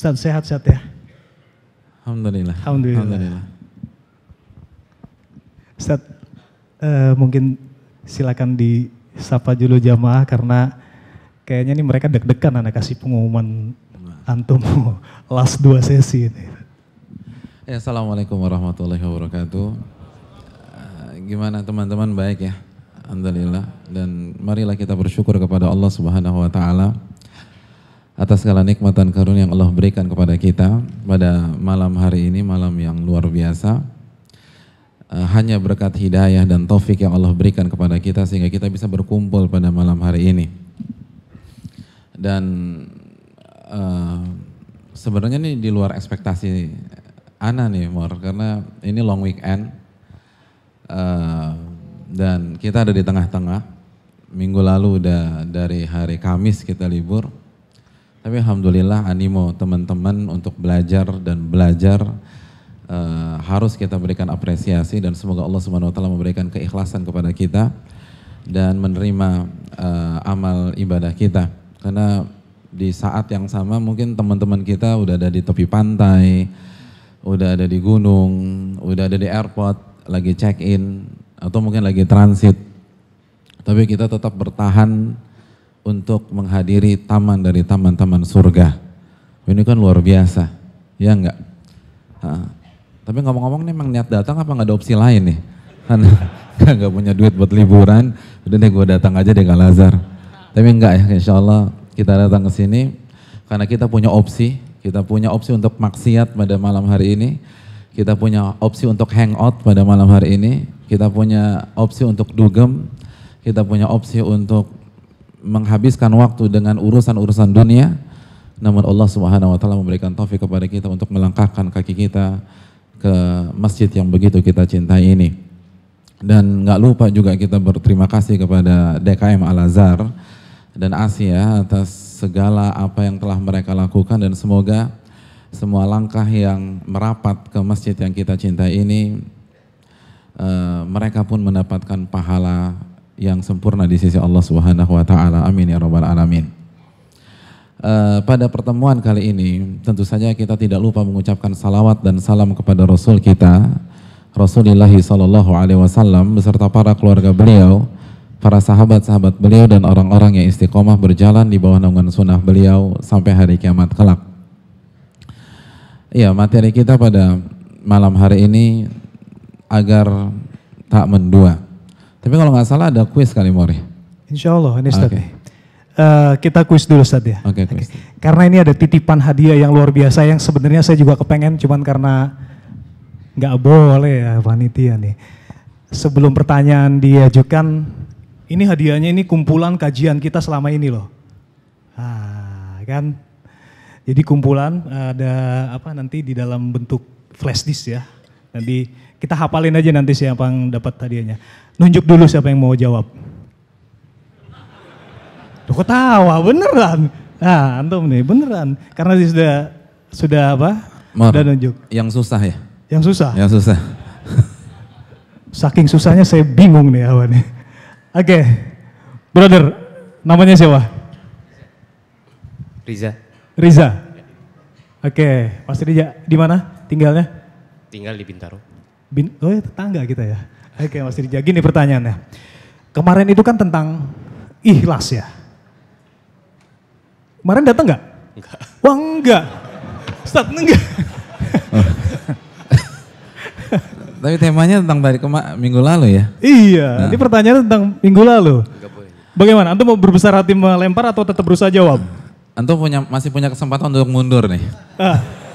Ustaz sehat-sehat ya? Alhamdulillah. Alhamdulillah. Ustaz, mungkin silakan disapa dulu jamaah karena kayaknya nih mereka deg-degan anak kasih pengumuman antum last 2 sesi ini. Ya, Assalamualaikum warahmatullahi wabarakatuh. Gimana teman-teman, baik ya? Alhamdulillah. Dan marilah kita bersyukur kepada Allah Subhanahu wa taala atas segala nikmat dan karunia yang Allah berikan kepada kita pada malam hari ini, malam yang luar biasa. Hanya berkat hidayah dan taufik yang Allah berikan kepada kita sehingga kita bisa berkumpul pada malam hari ini. Dan sebenarnya ini di luar ekspektasi Ana nih, Mor, karena ini long weekend dan kita ada di tengah-tengah. Minggu lalu udah dari hari Kamis kita libur, tapi alhamdulillah animo teman-teman untuk belajar dan belajar harus kita berikan apresiasi dan semoga Allah Subhanahu wa taala memberikan keikhlasan kepada kita dan menerima amal ibadah kita. Karena di saat yang sama mungkin teman-teman kita udah ada di tepi pantai, udah ada di gunung, udah ada di airport, lagi check-in atau mungkin lagi transit. Tapi kita tetap bertahan untuk menghadiri taman dari taman-taman surga. Ini kan luar biasa, ya enggak? Tapi ngomong-ngomong nih emang niat datang apa nggak ada opsi lain nih? Kan nggak punya duit buat liburan, udah deh gue datang aja deh ke Al-Azhar. Tapi enggak ya, insya Allah kita datang ke sini karena kita punya opsi. Kita punya opsi untuk maksiat pada malam hari ini. Kita punya opsi untuk hangout pada malam hari ini. Kita punya opsi untuk dugem. Kita punya opsi untuk menghabiskan waktu dengan urusan-urusan dunia. Namun Allah Subhanahu wa taala memberikan taufik kepada kita untuk melangkahkan kaki kita ke masjid yang begitu kita cintai ini. Dan nggak lupa juga kita berterima kasih kepada DKM Al-Azhar dan Asia atas segala apa yang telah mereka lakukan dan semoga semua langkah yang merapat ke masjid yang kita cintai ini mereka pun mendapatkan pahala yang sempurna di sisi Allah Subhanahu wa taala. Amin ya rabbal alamin. Pada pertemuan kali ini tentu saja kita tidak lupa mengucapkan salawat dan salam kepada Rasul kita Rasulullah sallallahu alaihi wasallam beserta para keluarga beliau, para sahabat-sahabat beliau dan orang-orang yang istiqomah berjalan di bawah naungan sunnah beliau sampai hari kiamat kelak. Iya, materi kita pada malam hari ini agar tak mendua. Tapi kalau nggak salah ada kuis kali, Mori. Insya Allah ini Ustaz. Okay. Kita kuis dulu Ustaz ya. Oke, kuis. Karena ini ada titipan hadiah yang luar biasa yang sebenarnya saya juga kepengen, cuman karena nggak boleh ya panitia nih. Sebelum pertanyaan diajukan, ini hadiahnya ini kumpulan kajian kita selama ini loh. Kan. Jadi kumpulan ada apa nanti di dalam bentuk flash disk ya. Nanti kita hafalin aja nanti siapa yang dapat hadiahnya. Nunjuk dulu siapa yang mau jawab. Tuh ketawa beneran. Nah, antum nih beneran. Karena dia sudah apa? Sudah nunjuk. Yang susah ya? Yang susah? Yang susah. Saking susahnya saya bingung nih awan nih. Oke. Brother, namanya siapa? Riza. Riza. Oke, Mas Riza di mana tinggalnya? Tinggal di Bintaro. Oh ya tetangga kita ya. Oke Mas Riza, gini pertanyaannya. Kemarin itu kan tentang ikhlas ya. Kemarin datang nggak? Enggak. Wah enggak. Ustaz enggak. Tapi temanya tentang dari minggu lalu ya? Iya, ini pertanyaan tentang minggu lalu. Enggak boleh. Bagaimana? Antum mau berbesar hati melempar atau tetap berusaha jawab? Antum masih punya kesempatan untuk mundur nih.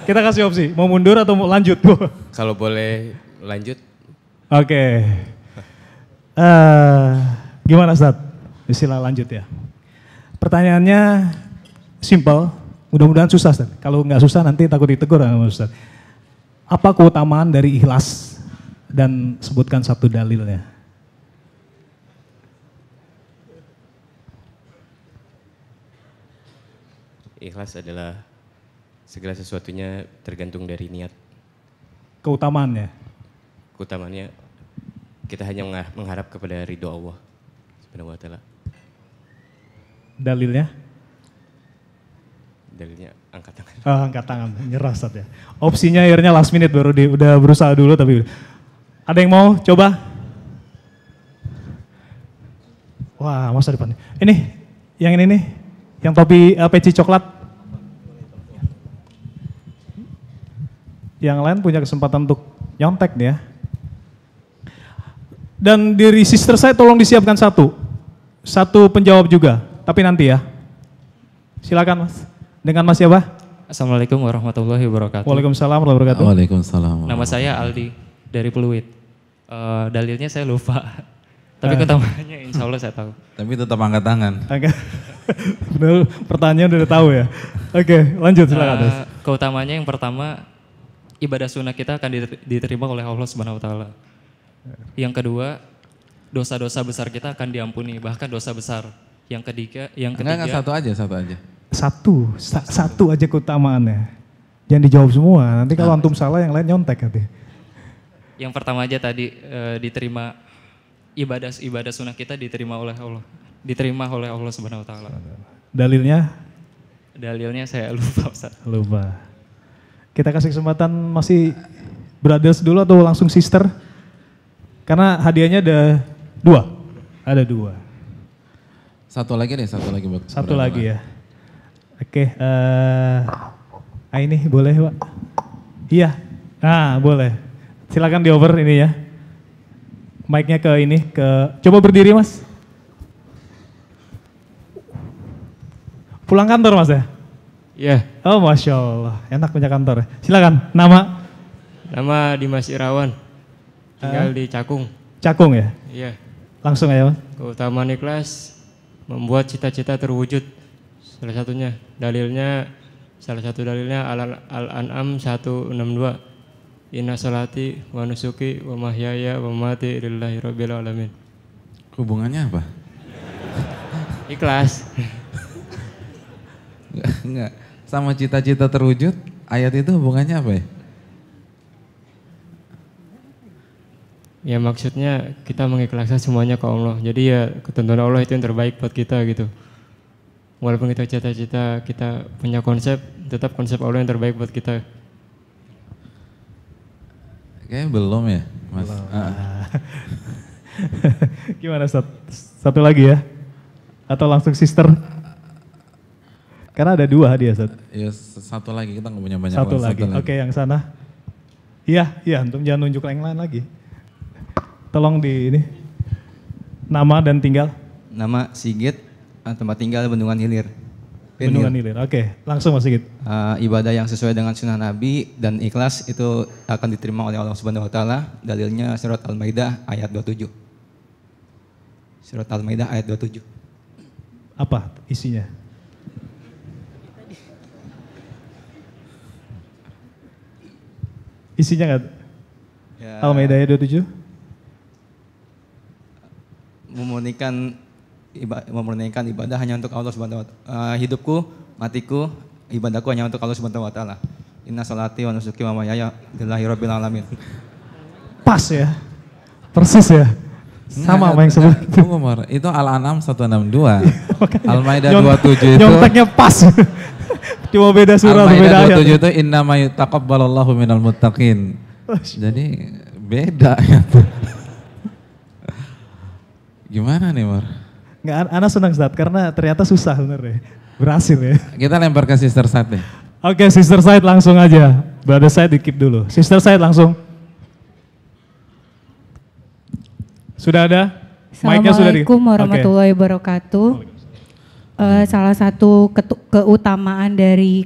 Kita kasih opsi, mau mundur atau mau lanjut? Kalau boleh lanjut. Oke. Gimana Ustaz? Istilah lanjut ya. Pertanyaannya simple, mudah-mudahan susah Ustaz. Kalau nggak susah nanti takut ditegur sama Ustaz. Apa keutamaan dari ikhlas? Dan sebutkan satu dalilnya. Ikhlas adalah segala sesuatunya tergantung dari niat. Keutamaannya? Keutamaannya kita hanya mengharap kepada ridho Allah Subhanahu wa taala. Dalilnya? dalilnya angkat tangan. Angkat tangan, nyerah Ustaz ya. Opsinya akhirnya last minute baru udah berusaha dulu tapi ada yang mau coba? Wah, masa depan. Ini, yang ini nih, yang topi peci coklat. Yang lain punya kesempatan untuk nyontek nih ya. Dan dari sister saya tolong disiapkan satu penjawab juga, tapi nanti ya. Silakan Mas. Dengan Mas siapa? Assalamualaikum warahmatullahi wabarakatuh. Waalaikumsalam warahmatullahi wabarakatuh. Waalaikumsalam. Nama saya Aldi dari Pluit. Dalilnya saya lupa. Tapi keutamanya insya Allah saya tahu. Tapi tetap angkat tangan. Benar, pertanyaan udah tahu ya. Oke, lanjut silakan. Keutamanya yang pertama, ibadah sunnah kita akan diterima oleh Allah Subhanahu Wa Taala. Yang kedua, dosa-dosa besar kita akan diampuni, bahkan dosa besar. Yang ketiga, Enggak, satu aja. Satu aja keutamaannya. Jangan dijawab semua. Nanti kalau antum salah yang lain nyontek nanti. Yang pertama aja tadi diterima ibadah sunnah kita diterima oleh Allah. Diterima oleh Allah Subhanahu Wa Taala. Dalilnya? Dalilnya saya lupa Ustaz. Lupa. Kita kasih kesempatan masih brothers dulu atau langsung sister? Karena hadiahnya ada dua. Ada dua. Satu lagi buat Satu lagi ya. Oke, ini boleh Pak? Iya, boleh. Silakan dioper ini ya. Mic-nya coba berdiri Mas. Pulang kantor Mas ya? Iya. Oh Masya Allah, enak punya kantor. Silakan, nama? Nama Dimas Irawan, tinggal di Cakung. Cakung ya? Iya. Langsung aja Mas. Keutamaan ikhlas membuat cita-cita terwujud. Salah satu dalilnya Al-An'am 162. Inna salati wa nusuki wa mahyaya wa mamati lillahi rabbil alamin. Hubungannya apa? Ikhlas. Enggak. Sama cita-cita terwujud, ayat itu hubungannya apa ya? Ya maksudnya kita mengikhlaskan semuanya ke Allah. Jadi ya ketentuan Allah itu yang terbaik buat kita gitu. Walaupun kita cita-cita, kita punya konsep, tetap konsep Allah yang terbaik buat kita. Kayaknya belum ya, Mas. Gimana satu lagi ya? Atau langsung sister? Karena ada dua hadiah Ustaz. Ya satu lagi, kita nggak punya banyak. Satu lagi. Oke, yang sana. Iya, antum jangan nunjuk yang lain lagi. Tolong di ini. Nama dan tinggal. Nama Sigit, tempat tinggal Bendungan Hilir. Bendungan Hilir. Oke, langsung Mas Sigit. Ibadah yang sesuai dengan sunnah Nabi dan ikhlas itu akan diterima oleh Allah Subhanahu Wa Taala. Dalilnya surat Al-Maidah ayat 27. Surat Al-Maidah ayat 27. Apa isinya? Isinya nggak? Ya. Al-Maidah ayat 27. Memurnikan ibadah hanya untuk Allah Subhanahu wa taala. Hidupku, matiku, ibadahku hanya untuk Allah Subhanahu wa taala. Inna salati wa nusuki wa mahyaya lillahi rabbil alamin. Pas ya. Persis ya. Sama apa yang sebelum itu. Itu Al-An'am 162. Al-Maidah 27 itu. Nyonteknya pas. Cuma beda surah, beda ayat. Al-Maidah 27 itu innama yutaqabbalallahu minal muttaqin. Jadi beda ya. Gimana nih Mar? Nggak, Ana senang Ustaz karena ternyata susah bener ya. Berhasil ya. Kita lempar ke sister side deh. Oke, sister side langsung aja. Brother side di keep dulu. Sister side langsung. Sudah ada? Mic-nya sudah di. Assalamualaikum warahmatullahi wabarakatuh. Salah satu keutamaan dari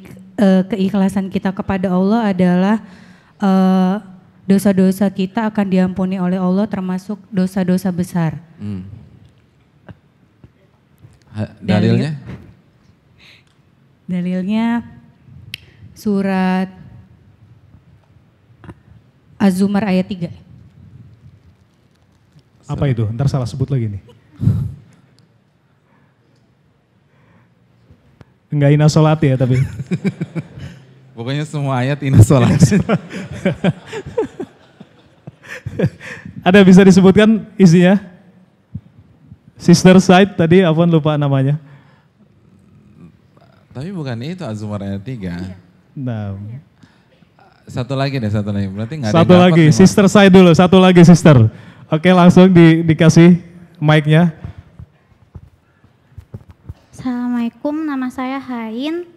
keikhlasan kita kepada Allah adalah dosa-dosa kita akan diampuni oleh Allah termasuk dosa-dosa besar. Dalilnya? Dalilnya surat Az-Zumar ayat 3. Apa itu? Ntar salah sebut lagi nih. Enggak ina sholat ya tapi. Pokoknya semua ayat ina sholat. Ada bisa disebutkan isinya? Sister side tadi apa lupa namanya? Tapi bukan itu Az-Zumar ayat 3. Nah, Satu lagi deh, satu lagi. Berarti nggak ada satu yang dapat lagi, nih, Mas. sister saya dulu, satu lagi sister. Oke, langsung dikasih mic-nya. Assalamualaikum, nama saya Hain.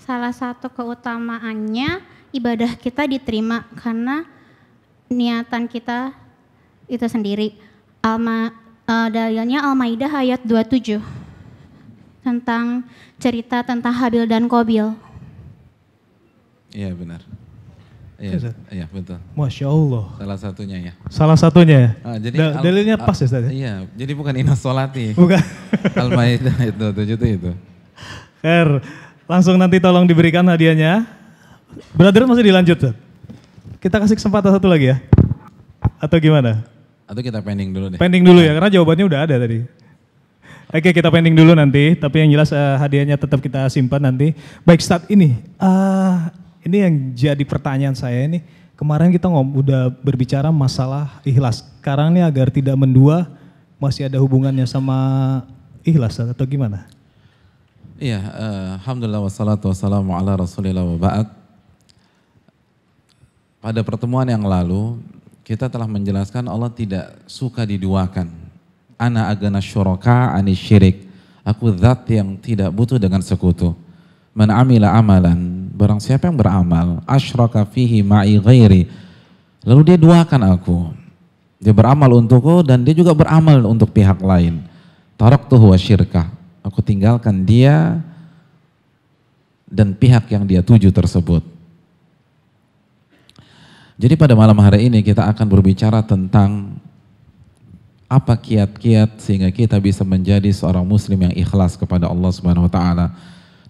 Salah satu keutamaannya ibadah kita diterima karena niatan kita itu sendiri. Dalilnya Al-Maidah ayat 27 tentang cerita tentang Habil dan Qabil. Iya benar. Iya betul. Masya Allah. Salah satunya ya. Salah satunya ya? Jadi dalilnya pas ya Ustaz? Iya, jadi bukan inas solati. Bukan. Al-Maidah ayat 27 itu. Khair, langsung nanti tolong diberikan hadiahnya. Brother masih dilanjut Ustaz? Kita kasih kesempatan satu lagi ya? Atau gimana? Atau kita pending dulu deh. Pending dulu ya, karena jawabannya udah ada tadi. Oke, kita pending dulu nanti, tapi yang jelas hadiahnya tetap kita simpan nanti. Baik Ustaz, ini yang jadi pertanyaan saya ini, kemarin kita udah berbicara masalah ikhlas. Sekarang ini agar tidak mendua, masih ada hubungannya sama ikhlas atau gimana? Iya, alhamdulillah wassalatu wassalamu ala rasulillah wa ba'd. Pada pertemuan yang lalu, kita telah menjelaskan Allah tidak suka diduakan. Ana agana syuraka ani syirik. Aku zat yang tidak butuh dengan sekutu. Man amila amalan, barang siapa yang beramal, asyraka fihi ma'i ghairi. Lalu dia duakan aku. Dia beramal untukku dan dia juga beramal untuk pihak lain. Taraktuhu wa syirkah. Aku tinggalkan dia dan pihak yang dia tuju tersebut. Jadi pada malam hari ini kita akan berbicara tentang apa kiat-kiat sehingga kita bisa menjadi seorang muslim yang ikhlas kepada Allah Subhanahu wa taala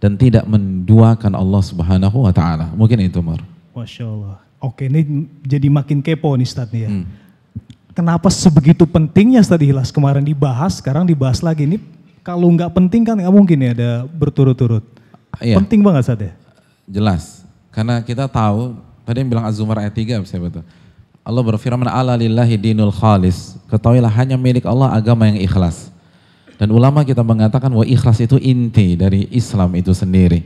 dan tidak menduakan Allah Subhanahu wa taala. Mungkin itu, Mar. Masya Allah. Oke, ini jadi makin kepo nih Ustaz nih ya. Kenapa sebegitu pentingnya Ustaz ikhlas? Kemarin dibahas, sekarang dibahas lagi. Ini kalau nggak penting kan nggak mungkin ya ada berturut-turut. Iya. Penting banget Ustaz ya? Jelas. Karena kita tahu, tadi yang bilang Az-Zumar ayat 3, siapa itu? Allah berfirman, ala lillahi dinul khalis. Ketahuilah hanya milik Allah agama yang ikhlas. Dan ulama kita mengatakan bahwa ikhlas itu inti dari Islam itu sendiri.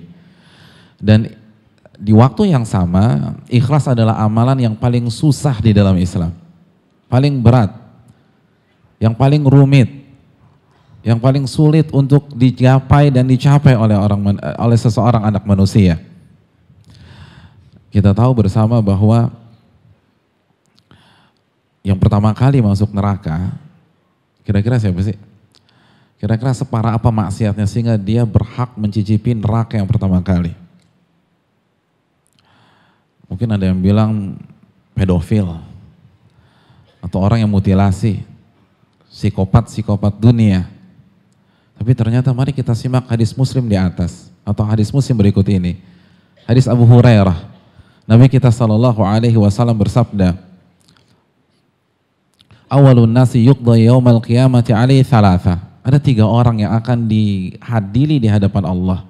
Dan di waktu yang sama, ikhlas adalah amalan yang paling susah di dalam Islam. Paling berat. Yang paling rumit. Yang paling sulit untuk dicapai dan dicapai oleh seseorang anak manusia. Kita tahu bersama bahwa yang pertama kali masuk neraka, kira-kira siapa sih? Kira-kira separah apa maksiatnya sehingga dia berhak mencicipi neraka yang pertama kali? Mungkin ada yang bilang pedofil, atau orang yang mutilasi, psikopat dunia. Tapi ternyata mari kita simak hadis Muslim di atas, atau hadis Muslim berikut ini. Hadis Abu Hurairah, Nabi kita SAW bersabda, awalun nasi yuqda yaumal qiyamati alaihi thalatha. Ada 3 orang yang akan dihadili di hadapan Allah.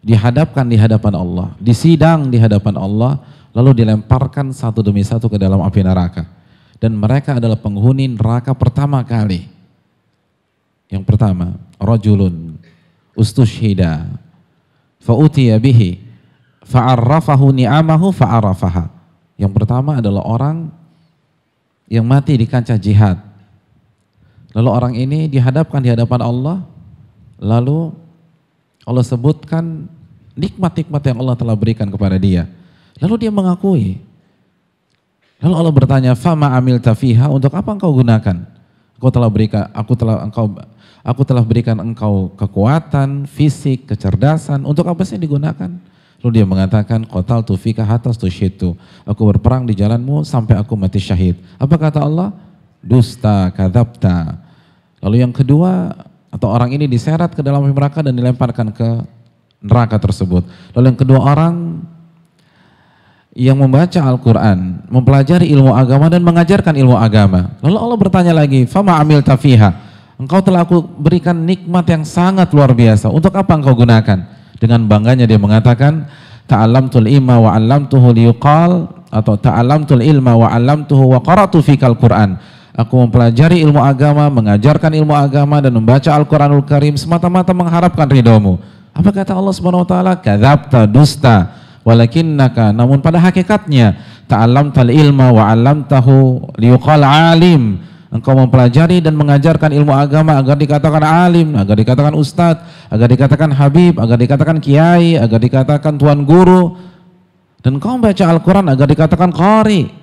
Dihadapkan di hadapan Allah, disidang di hadapan Allah, lalu dilemparkan satu demi satu ke dalam api neraka. Dan mereka adalah penghuni neraka pertama kali. Yang pertama, rajulun ustushhida fa'utiya bihi fa'arrafahu ni'amahu fa'arrafaha. Yang pertama adalah orang yang mati di kancah jihad. Lalu orang ini dihadapkan di hadapan Allah, lalu Allah sebutkan nikmat-nikmat yang Allah telah berikan kepada dia. Lalu dia mengakui. Lalu Allah bertanya, "Fama amilta fiha?" Untuk apa engkau gunakan? Aku telah berikan engkau kekuatan, fisik, kecerdasan. Untuk apa sih digunakan? Lalu dia mengatakan, qataltu fika hatta tusyhitu. Aku berperang di jalanmu sampai aku mati syahid. Apa kata Allah? Dusta, kadzabta. Lalu yang kedua, atau orang ini diseret ke dalam api neraka dan dilemparkan ke neraka tersebut. Lalu yang kedua, orang yang membaca Al-Quran, mempelajari ilmu agama dan mengajarkan ilmu agama. Lalu Allah bertanya lagi, fama amilta fiha? Engkau telah aku berikan nikmat yang sangat luar biasa. Untuk apa engkau gunakan? Dengan bangganya dia mengatakan, ta'allamtul ilma wa 'allamtuhu liyuqal, atau ta'allamtul ilma wa 'allamtuhu wa qara'tu fikal Qur'an. Aku mempelajari ilmu agama, mengajarkan ilmu agama dan membaca Al-Quranul Karim semata-mata mengharapkan ridhomu. Apa kata Allah Subhanahu wa taala? Kadzabta, dusta, walakinnaka, namun pada hakikatnya ta'allamtal ilma wa 'allamtahu liyuqal alim. Engkau mempelajari dan mengajarkan ilmu agama agar dikatakan alim, agar dikatakan ustadz, agar dikatakan habib, agar dikatakan kiai, agar dikatakan tuan guru. Dan kau membaca Al-Quran agar dikatakan qari.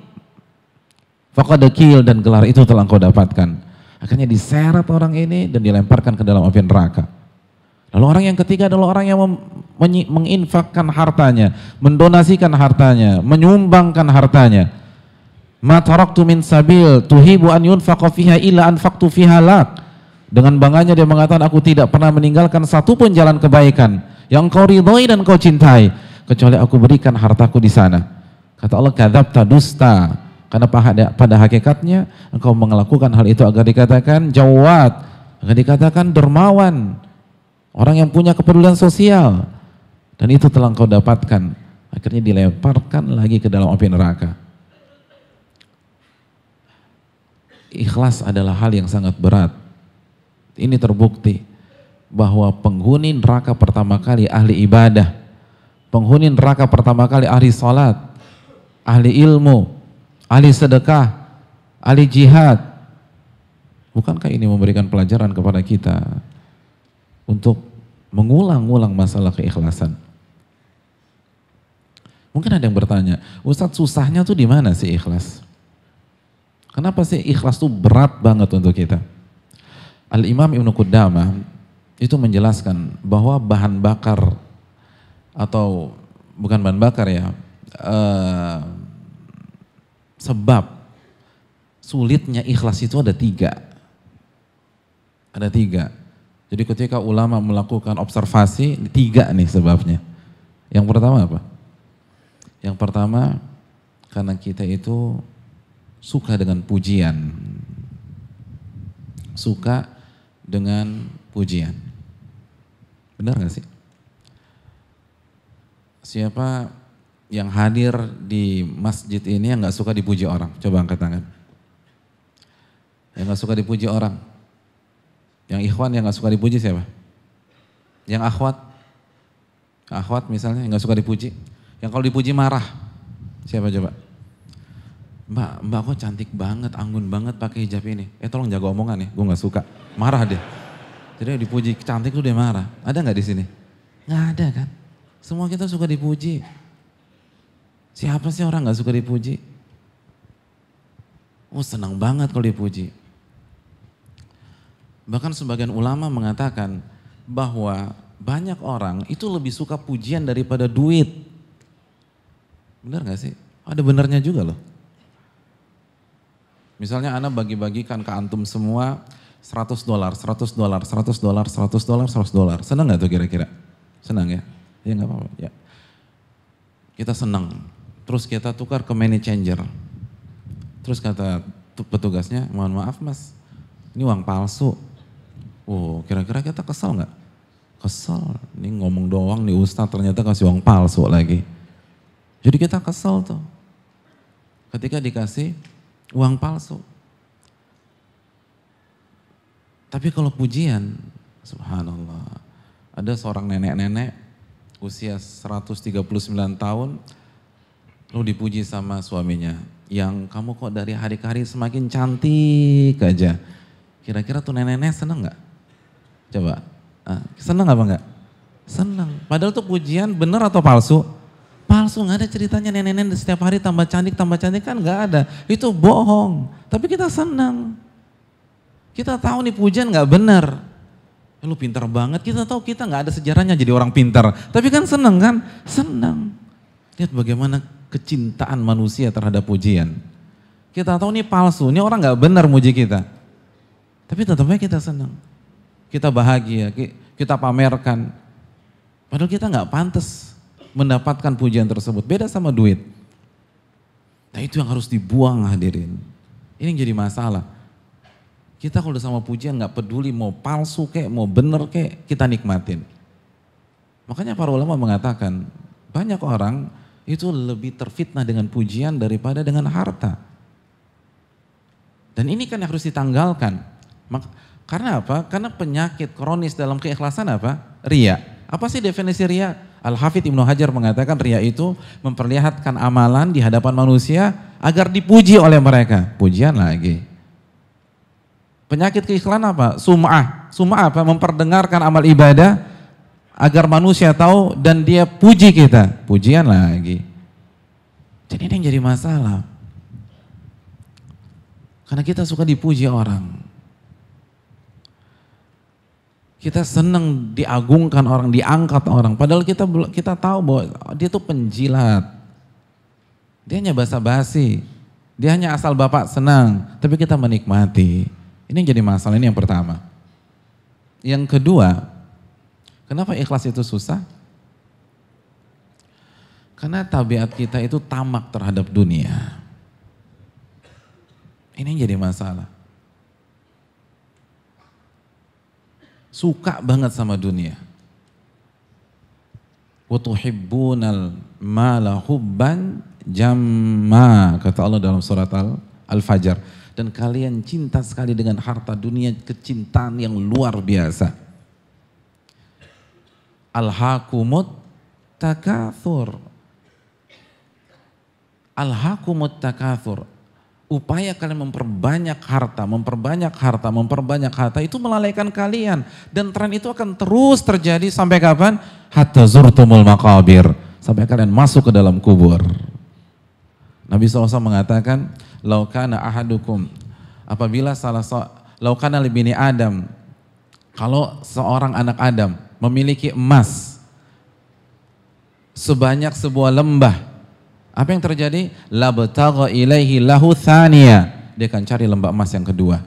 Faqad qil, dan gelar itu telah engkau dapatkan. Akhirnya diseret orang ini dan dilemparkan ke dalam api neraka. Lalu orang yang ketiga adalah orang yang menginfakkan hartanya, mendonasikan hartanya, menyumbangkan hartanya. Ma taraktu min sabil tuhibu an yunfaqa fiha illa anfaqtu fiha lak. Dengan bangganya dia mengatakan, aku tidak pernah meninggalkan satu pun jalan kebaikan yang kau ridhoi dan kau cintai kecuali aku berikan hartaku di sana. Kata Allah, kadzabta, dusta, karena pada hakikatnya engkau melakukan hal itu agar dikatakan jawad, agar dikatakan dermawan, orang yang punya kepedulian sosial, dan itu telah engkau dapatkan. Akhirnya dilemparkan lagi ke dalam api neraka. Ikhlas adalah hal yang sangat berat. Ini terbukti bahwa penghuni neraka pertama kali ahli ibadah, penghuni neraka pertama kali ahli salat, ahli ilmu, ahli sedekah, ahli jihad. Bukankah ini memberikan pelajaran kepada kita untuk mengulang-ulang masalah keikhlasan? Mungkin ada yang bertanya, Ustadz, susahnya tuh di mana sih ikhlas? Kenapa sih ikhlas tuh berat banget untuk kita? Al-Imam Ibnu Qudamah itu menjelaskan bahwa bahan bakar, atau bukan bahan bakar ya, sebab sulitnya ikhlas itu ada tiga. Ada tiga. Jadi ketika ulama melakukan observasi, tiga nih sebabnya. Yang pertama apa? Yang pertama, karena kita itu suka dengan pujian. Suka dengan pujian. Benar gak sih? Siapa yang hadir di masjid ini yang gak suka dipuji orang? Coba angkat tangan. Yang gak suka dipuji orang? Yang ikhwan yang gak suka dipuji siapa? Yang akhwat? Akhwat misalnya yang gak suka dipuji? Yang kalau dipuji marah? Siapa coba? Mbak kok cantik banget, anggun banget pakai hijab ini. Tolong jaga omongan ya, gue gak suka. Marah dia. Jadi dipuji cantik tuh dia marah. Ada gak di sini? Gak ada kan? Semua kita suka dipuji. Siapa sih orang gak suka dipuji? Oh, senang banget kalau dipuji. Bahkan sebagian ulama mengatakan bahwa banyak orang itu lebih suka pujian daripada duit. Benar gak sih? Ada benarnya juga loh. Misalnya Anda bagi-bagikan ke antum semua $100, $100, $100, $100, $100. Senang gak tuh kira-kira? Senang ya? Ya gak apa-apa. Ya. Kita senang. Terus kita tukar ke money changer. Terus kata petugasnya, mohon maaf mas, ini uang palsu. Oh, kira-kira kita kesel gak? Kesel. Ini ngomong doang nih ustadz, ternyata kasih uang palsu lagi. Jadi kita kesel tuh. Ketika dikasih uang palsu. Tapi kalau pujian, subhanallah, ada seorang nenek-nenek usia 139 tahun, lalu dipuji sama suaminya, yang kamu kok dari hari ke hari semakin cantik aja. Kira-kira tuh nenek-nenek seneng gak? Coba, seneng apa enggak? Seneng. Padahal tuh pujian bener atau palsu? Palsu, nggak ada ceritanya nenek-nenek setiap hari tambah cantik kan nggak ada. Itu bohong. Tapi kita senang. Kita tahu nih pujian nggak benar. Lu pintar banget. Kita tahu kita nggak ada sejarahnya jadi orang pintar. Tapi kan senang kan? Senang. Lihat bagaimana kecintaan manusia terhadap pujian. Kita tahu nih palsu. Ini orang nggak benar muji kita. Tapi tetapnya kita senang. Kita bahagia. Kita pamerkan. Padahal kita nggak pantas mendapatkan pujian tersebut. Beda sama duit. Nah itu yang harus dibuang hadirin. Ini yang jadi masalah. Kita kalau udah sama pujian gak peduli mau palsu kek, mau bener kek, kita nikmatin. Makanya para ulama mengatakan banyak orang itu lebih terfitnah dengan pujian daripada dengan harta. Dan ini kan yang harus ditanggalkan. Karena apa? Karena penyakit kronis dalam keikhlasan apa? Riya. Apa sih definisi riya? Al-Hafidz Ibnu Hajar mengatakan riya itu memperlihatkan amalan di hadapan manusia agar dipuji oleh mereka. Pujian lagi. Penyakit keikhlasan apa? Sum'ah. Sum'ah apa? Memperdengarkan amal ibadah agar manusia tahu dan dia puji kita. Pujian lagi. Jadi ini yang jadi masalah. Karena kita suka dipuji orang. Kita senang diagungkan orang, diangkat orang. Padahal kita tahu bahwa dia tuh penjilat. Dia hanya basa-basi. Dia hanya asal bapak senang. Tapi kita menikmati. Ini yang jadi masalah, ini yang pertama. Yang kedua, kenapa ikhlas itu susah? Karena tabiat kita itu tamak terhadap dunia. Ini yang jadi masalah. Suka banget sama dunia. Wa tuhibbunal mala hubban jamma, kata Allah dalam surat Al-Fajr. Dan kalian cinta sekali dengan harta dunia, kecintaan yang luar biasa. Alhaakumut takatsur. Alhaakumut takatsur. Upaya kalian memperbanyak harta itu melalaikan kalian. Dan tren itu akan terus terjadi sampai kapan? Hatta zurtumul maqabir. Sampai kalian masuk ke dalam kubur. Nabi SAW mengatakan, laukana ahadukum, apabila laukana libini Adam, kalau seorang anak Adam memiliki emas sebanyak sebuah lembah, apa yang terjadi? Labtagha ilaihi lahu thaniya. Dia akan cari lembah emas yang kedua.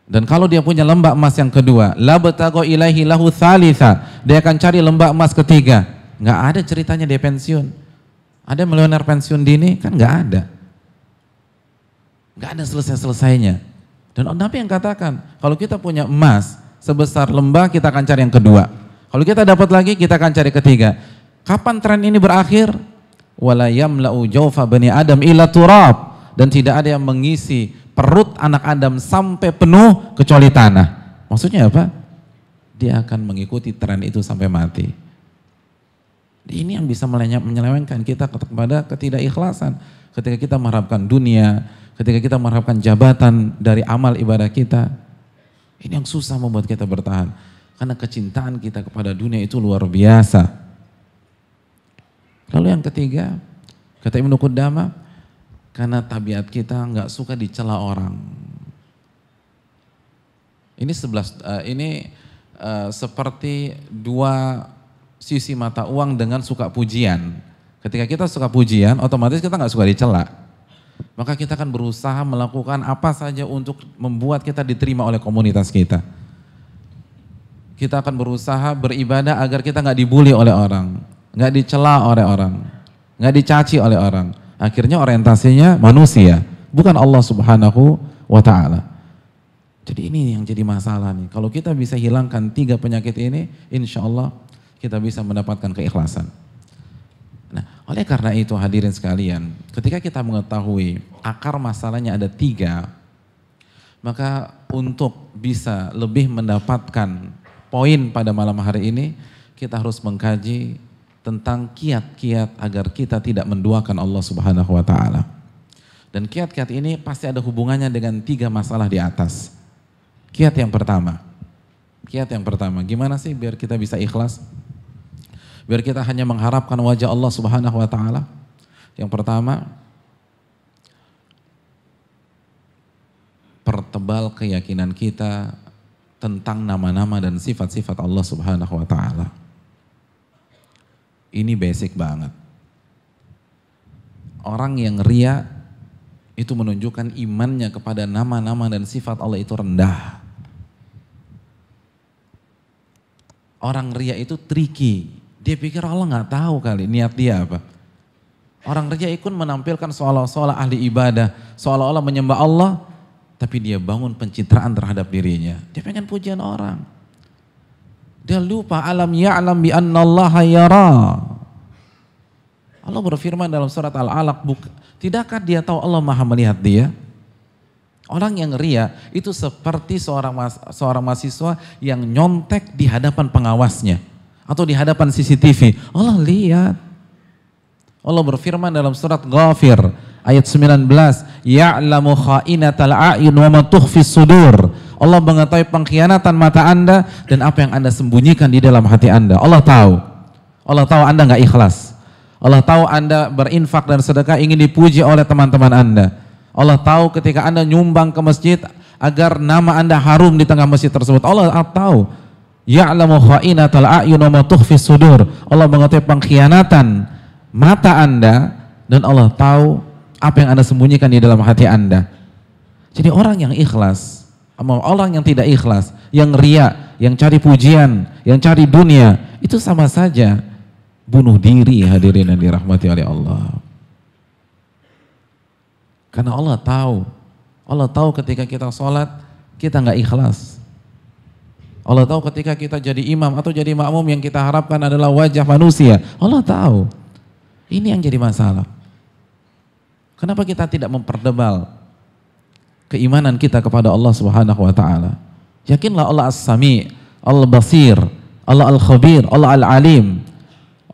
Dan kalau dia punya lembah emas yang kedua, labtagha ilaihi lahu thalitha. Dia akan cari lembah emas ketiga. Nggak ada ceritanya dia pensiun. Ada milioner pensiun dini? Kan nggak ada. Nggak ada selesai-selesainya. Dan Nabi yang katakan, kalau kita punya emas sebesar lembah, kita akan cari yang kedua. Kalau kita dapat lagi, kita akan cari ketiga. Kapan tren ini berakhir? Wala yamla'u jawfa bani Adam illa turab. Dan tidak ada yang mengisi perut anak Adam sampai penuh kecuali tanah. Maksudnya apa? Dia akan mengikuti tren itu sampai mati. Ini yang bisa menyelewengkan kita kepada ketidakikhlasan. Ketika kita mengharapkan dunia, ketika kita mengharapkan jabatan dari amal ibadah kita. Ini yang susah membuat kita bertahan. Karena kecintaan kita kepada dunia itu luar biasa. Lalu yang ketiga, kata Ibnu Qudamah, karena tabiat kita nggak suka dicela orang. Ini seperti dua sisi mata uang dengan suka pujian. Ketika kita suka pujian, otomatis kita nggak suka dicela. Maka kita akan berusaha melakukan apa saja untuk membuat kita diterima oleh komunitas kita. Kita akan berusaha beribadah agar kita nggak dibully oleh orang, nggak dicela oleh orang, nggak dicaci oleh orang. Akhirnya orientasinya manusia, bukan Allah Subhanahu wa Ta'ala. Jadi ini yang jadi masalah nih. Kalau kita bisa hilangkan 3 penyakit ini, insya Allah kita bisa mendapatkan keikhlasan. Nah, oleh karena itu hadirin sekalian, ketika kita mengetahui akar masalahnya ada 3, maka untuk bisa lebih mendapatkan poin pada malam hari ini, kita harus mengkaji tentang kiat-kiat agar kita tidak menduakan Allah Subhanahu wa Ta'ala. Dan kiat-kiat ini pasti ada hubungannya dengan 3 masalah di atas. Kiat yang pertama, gimana sih biar kita bisa ikhlas? Biar kita hanya mengharapkan wajah Allah Subhanahu wa Ta'ala. Yang pertama, pertebal keyakinan kita tentang nama-nama dan sifat-sifat Allah Subhanahu wa Ta'ala. Ini basic banget. Orang yang ria itu menunjukkan imannya kepada nama-nama dan sifat Allah itu rendah. Orang ria itu tricky. Dia pikir Allah nggak tahu kali niat dia apa. Orang ria ikut menampilkan seolah-olah ahli ibadah, seolah-olah menyembah Allah, tapi dia bangun pencitraan terhadap dirinya. Dia pengen pujian orang. Dia lupa alam ya'lam bi annallaha yara. Allah berfirman dalam surat Al-Alaq, tidakkah dia tahu Allah maha melihat dia? Orang yang ria itu seperti seorang mahasiswa yang nyontek di hadapan pengawasnya atau di hadapan CCTV. Allah lihat. Allah berfirman dalam surat Ghafir ayat 19, ya'lamu kha'inatal a'yun wa ma tukhfis sudur. Allah mengetahui pengkhianatan mata Anda dan apa yang Anda sembunyikan di dalam hati Anda. Allah tahu. Allah tahu Anda nggak ikhlas. Allah tahu Anda berinfak dan sedekah ingin dipuji oleh teman-teman Anda. Allah tahu ketika Anda nyumbang ke masjid agar nama Anda harum di tengah masjid tersebut. Allah tahu. Ya'lamu kha'inatal a'yun wa ma tukhfis sudur. Allah mengetahui pengkhianatan mata Anda dan Allah tahu apa yang Anda sembunyikan di dalam hati Anda. Jadi orang yang ikhlas sama orang yang tidak ikhlas, yang ria, yang cari pujian, yang cari dunia, itu sama saja bunuh diri, hadirin yang dirahmati oleh Allah. Karena Allah tahu ketika kita sholat kita nggak ikhlas. Allah tahu ketika kita jadi imam atau jadi makmum yang kita harapkan adalah wajah manusia. Allah tahu. Ini yang jadi masalah. Kenapa kita tidak memperdebal keimanan kita kepada Allah Subhanahu wa taala? Yakinlah Allah As-Sami', Allah Basir, Allah Al-Khabir, Allah Al-Alim.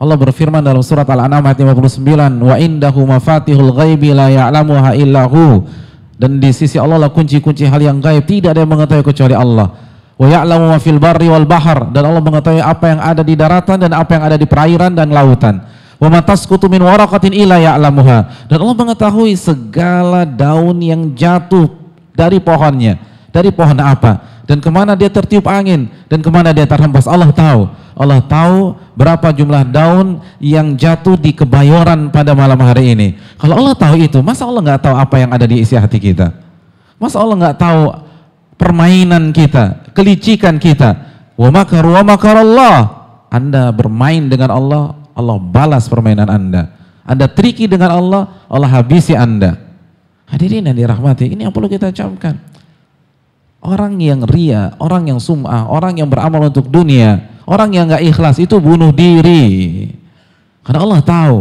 Allah berfirman dalam surat Al-An'am ayat 59, wa indahu mafatihul ghaibi la ya'lamuha illahu. Dan di sisi Allah lah kunci-kunci hal yang gaib, tidak ada yang mengetahui kecuali Allah. Wa ya'lamu ma fil barri wal bahr, dan Allah mengetahui apa yang ada di daratan dan apa yang ada di perairan dan lautan. Wa ma tasqutu min waraqatin illa ya'lamuha, dan Allah mengetahui segala daun yang jatuh dari pohonnya, dari pohon apa, dan kemana dia tertiup angin, dan kemana dia terhempas. Allah tahu. Allah tahu berapa jumlah daun yang jatuh di Kebayoran pada malam hari ini. Kalau Allah tahu itu, masa Allah nggak tahu apa yang ada di isi hati kita? Masa Allah nggak tahu permainan kita, kelicikan kita? Wa makaru wa makarallah. Anda bermain dengan Allah, Allah balas permainan Anda. Anda triki dengan Allah, Allah habisi Anda. Hadirin yang dirahmati, ini yang perlu kita camkan. Orang yang ria, orang yang sum'ah, orang yang beramal untuk dunia, orang yang nggak ikhlas itu bunuh diri. Karena Allah tahu,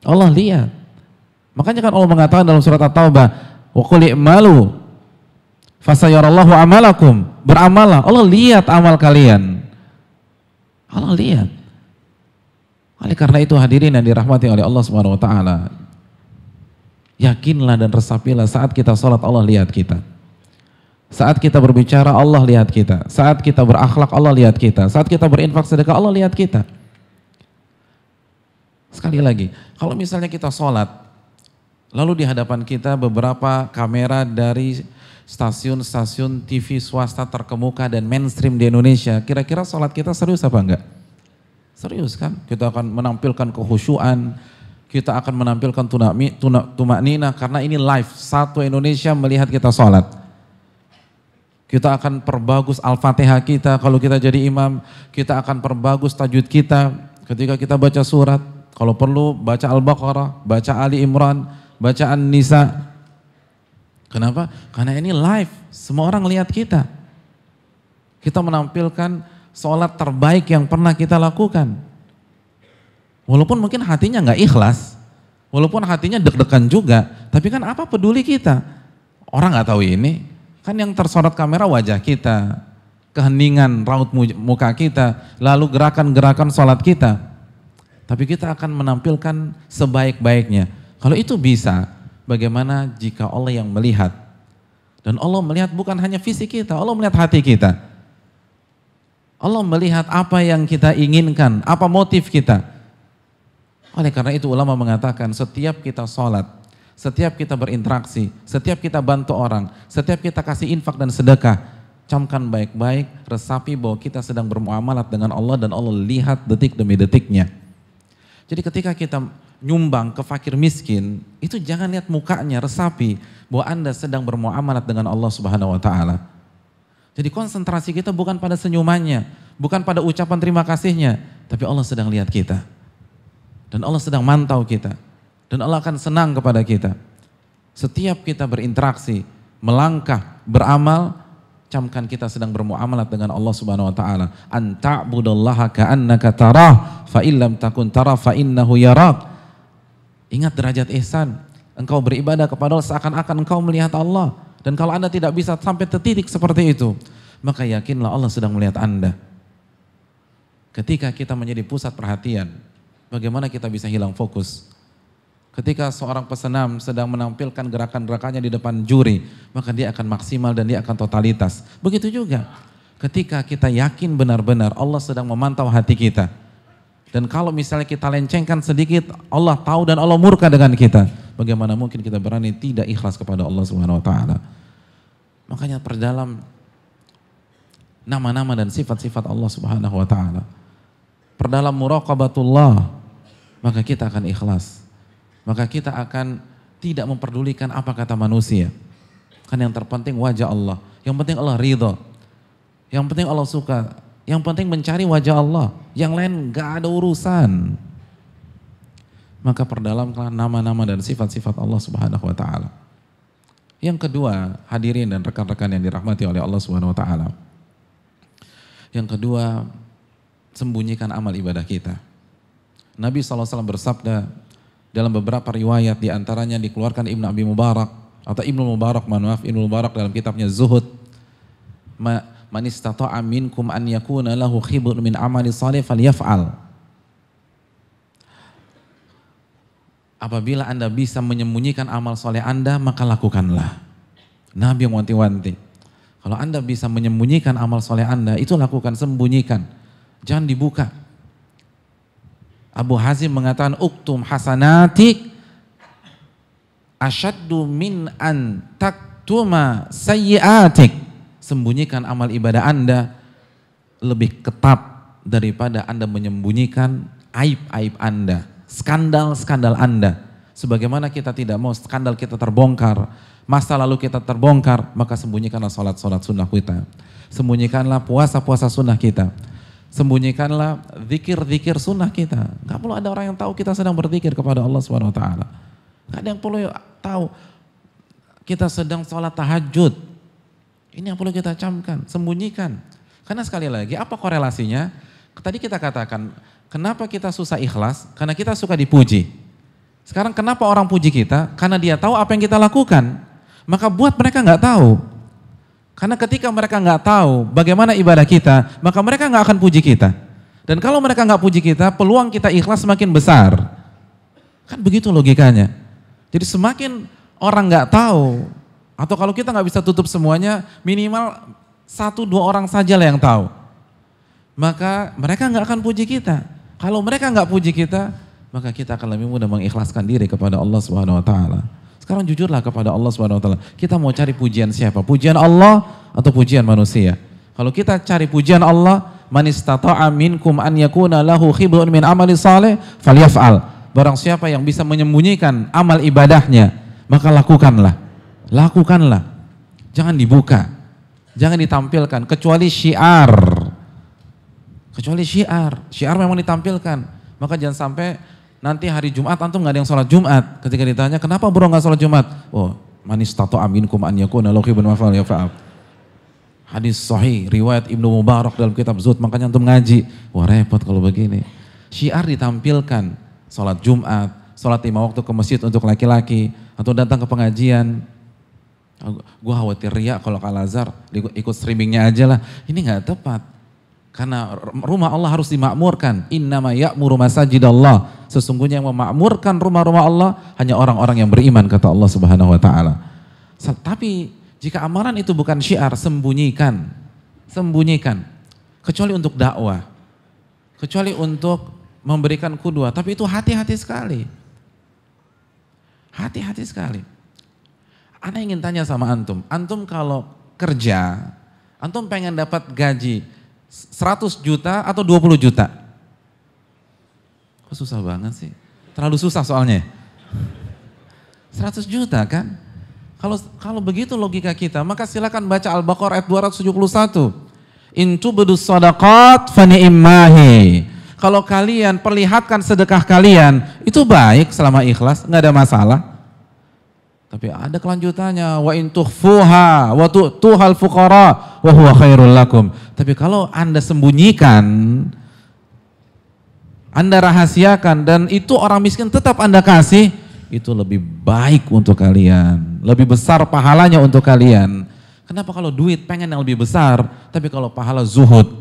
Allah lihat. Makanya kan Allah mengatakan dalam surat At-Taubah, wa qul i'malu fasayarallahu amalakum. Beramallah, Allah lihat amal kalian. Allah lihat. Oleh karena itu hadirin yang dirahmati oleh Allah Subhanahu wa taala, yakinlah dan resapilah saat kita sholat Allah lihat kita. Saat kita berbicara Allah lihat kita. Saat kita berakhlak Allah lihat kita. Saat kita berinfak sedekah Allah lihat kita. Sekali lagi, kalau misalnya kita sholat, lalu di hadapan kita beberapa kamera dari stasiun-stasiun TV swasta terkemuka dan mainstream di Indonesia, kira-kira sholat kita serius apa enggak? Serius kan? Kita akan menampilkan kehusyuan, kita akan menampilkan tumaknina karena ini live, satu Indonesia melihat kita sholat. Kita akan perbagus Al-Fatihah kita, kalau kita jadi imam, kita akan perbagus tajwid kita ketika kita baca surat. Kalau perlu baca Al-Baqarah, baca Ali Imran, baca An-Nisa. Kenapa? Karena ini live, semua orang lihat kita. Kita menampilkan sholat terbaik yang pernah kita lakukan. Walaupun mungkin hatinya nggak ikhlas, walaupun hatinya deg-degan juga, tapi kan apa peduli kita? Orang nggak tahu ini. Kan yang tersorot kamera wajah kita, keheningan raut muka kita, lalu gerakan-gerakan sholat kita. Tapi kita akan menampilkan sebaik-baiknya. Kalau itu bisa, bagaimana jika Allah yang melihat? Dan Allah melihat bukan hanya fisik kita, Allah melihat hati kita. Allah melihat apa yang kita inginkan, apa motif kita. Oleh karena itu ulama mengatakan setiap kita sholat, setiap kita berinteraksi, setiap kita bantu orang, setiap kita kasih infak dan sedekah, camkan baik-baik, resapi bahwa kita sedang bermuamalat dengan Allah dan Allah lihat detik demi detiknya. Jadi ketika kita nyumbang ke fakir miskin, itu jangan lihat mukanya, resapi bahwa Anda sedang bermuamalat dengan Allah Subhanahu wa taala. Jadi konsentrasi kita bukan pada senyumannya, bukan pada ucapan terima kasihnya, tapi Allah sedang lihat kita. Dan Allah sedang mantau kita. Dan Allah akan senang kepada kita. Setiap kita berinteraksi, melangkah, beramal, camkan kita sedang bermuamalat dengan Allah Subhanahu wa taala. An ta'budallaha ka'annaka tarah, fa illam takun tara fa innahu yarak. Ingat derajat ihsan. Engkau beribadah kepada Allah seakan-akan engkau melihat Allah. Dan kalau Anda tidak bisa sampai titik seperti itu, maka yakinlah Allah sedang melihat Anda. Ketika kita menjadi pusat perhatian, bagaimana kita bisa hilang fokus? Ketika seorang pesenam sedang menampilkan gerakan-gerakannya di depan juri, maka dia akan maksimal dan dia akan totalitas. Begitu juga ketika kita yakin benar-benar Allah sedang memantau hati kita. Dan kalau misalnya kita lencengkan sedikit, Allah tahu dan Allah murka dengan kita. Bagaimana mungkin kita berani tidak ikhlas kepada Allah Subhanahu wa taala? Makanya perdalam nama-nama dan sifat-sifat Allah Subhanahu wa taala. Perdalam muraqabatullah, maka kita akan ikhlas. Maka kita akan tidak memperdulikan apa kata manusia. Kan yang terpenting wajah Allah. Yang penting Allah ridha. Yang penting Allah suka. Yang penting mencari wajah Allah. Yang lain gak ada urusan. Maka perdalamkan nama-nama dan sifat-sifat Allah Subhanahu wa taala. Yang kedua, hadirin dan rekan-rekan yang dirahmati oleh Allah Subhanahu wa taala. Yang kedua, sembunyikan amal ibadah kita. Nabi SAW bersabda dalam beberapa riwayat, di antaranya dikeluarkan Ibnu Abi Mubarak atau Ibnu Mubarak, Ibnu Mubarak dalam kitabnya Zuhud, man istata'a minkum an yakuna lahu khibun min amali salih falyaf'al. Apabila Anda bisa menyembunyikan amal soleh Anda, maka lakukanlah. Nabi yang wanti-wanti. Kalau Anda bisa menyembunyikan amal soleh Anda, itu lakukan, sembunyikan. Jangan dibuka. Abu Hazim mengatakan, uktum hasanatik asyaddu min an taktuma sayyiatik. Sembunyikan amal ibadah Anda lebih ketat daripada Anda menyembunyikan aib-aib Anda, skandal-skandal Anda. Sebagaimana kita tidak mau skandal kita terbongkar, masa lalu kita terbongkar, maka sembunyikanlah sholat-sholat sunnah kita. Sembunyikanlah puasa-puasa sunnah kita. Sembunyikanlah zikir-zikir sunnah kita. Gak perlu ada orang yang tahu kita sedang berzikir kepada Allah Subhanahu wa taala. Gak ada yang perlu tahu kita sedang sholat tahajud. Ini yang perlu kita camkan, sembunyikan. Karena sekali lagi, apa korelasinya? Tadi kita katakan, kenapa kita susah ikhlas? Karena kita suka dipuji. Sekarang kenapa orang puji kita? Karena dia tahu apa yang kita lakukan. Maka buat mereka nggak tahu. Karena ketika mereka nggak tahu bagaimana ibadah kita, maka mereka nggak akan puji kita. Dan kalau mereka nggak puji kita, peluang kita ikhlas semakin besar. Kan begitu logikanya. Jadi semakin orang nggak tahu, atau kalau kita nggak bisa tutup semuanya, minimal 1-2 orang saja lah yang tahu. Maka mereka nggak akan puji kita. Kalau mereka nggak puji kita, maka kita akan lebih mudah mengikhlaskan diri kepada Allah Subhanahu wa taala. Sekarang jujurlah kepada Allah Subhanahu wa taala. Kita mau cari pujian siapa? Pujian Allah atau pujian manusia? Kalau kita cari pujian Allah, man istata'a minkum an yakuna lahu khibrun min amali salih falyaf'al. Barang siapa yang bisa menyembunyikan amal ibadahnya, maka lakukanlah. Lakukanlah. Jangan dibuka. Jangan ditampilkan kecuali syiar. Kecuali syiar. Syiar memang ditampilkan. Maka jangan sampai nanti hari Jumat antum nggak ada yang sholat Jumat. Ketika ditanya, kenapa bro nggak sholat Jumat? Oh, man istata'a minkum an yakuna lahu khibrun min amali salih. Hadis sahih, riwayat Ibnu Mubarak dalam kitab Zuhud, makanya antum ngaji. Wah repot kalau begini. Syiar ditampilkan, sholat Jumat, sholat 5 waktu ke masjid untuk laki-laki, atau datang ke pengajian. Gue khawatir riya kalau ke Al-Azhar, ikut streamingnya aja lah. Ini gak tepat. Karena rumah Allah harus dimakmurkan. Innama ya'muru masajidallah. Sesungguhnya yang memakmurkan rumah-rumah Allah hanya orang-orang yang beriman, kata Allah Subhanahu wa taala. Tapi jika amalan itu bukan syiar, sembunyikan. Sembunyikan. Kecuali untuk dakwah. Kecuali untuk memberikan qudwah. Tapi itu hati-hati sekali. Hati-hati sekali. Ana ingin tanya sama antum. Antum kalau kerja, antum pengen dapat gaji 100 juta atau 20 juta? Kok susah banget sih? Terlalu susah soalnya. 100 juta kan? Kalau begitu logika kita, maka silakan baca Al-Baqarah ayat 271. In tubdus shadaqat fa ni'mahi. Kalau kalian perlihatkan sedekah kalian, itu baik selama ikhlas, enggak ada masalah. Tapi ada kelanjutannya, wa in tukhfuha wa tu'tuhal fuqara wa huwa khairul lakum. Tapi kalau Anda sembunyikan, Anda rahasiakan dan itu orang miskin tetap Anda kasih, itu lebih baik untuk kalian, lebih besar pahalanya untuk kalian. Kenapa kalau duit pengen yang lebih besar, tapi kalau pahala zuhud,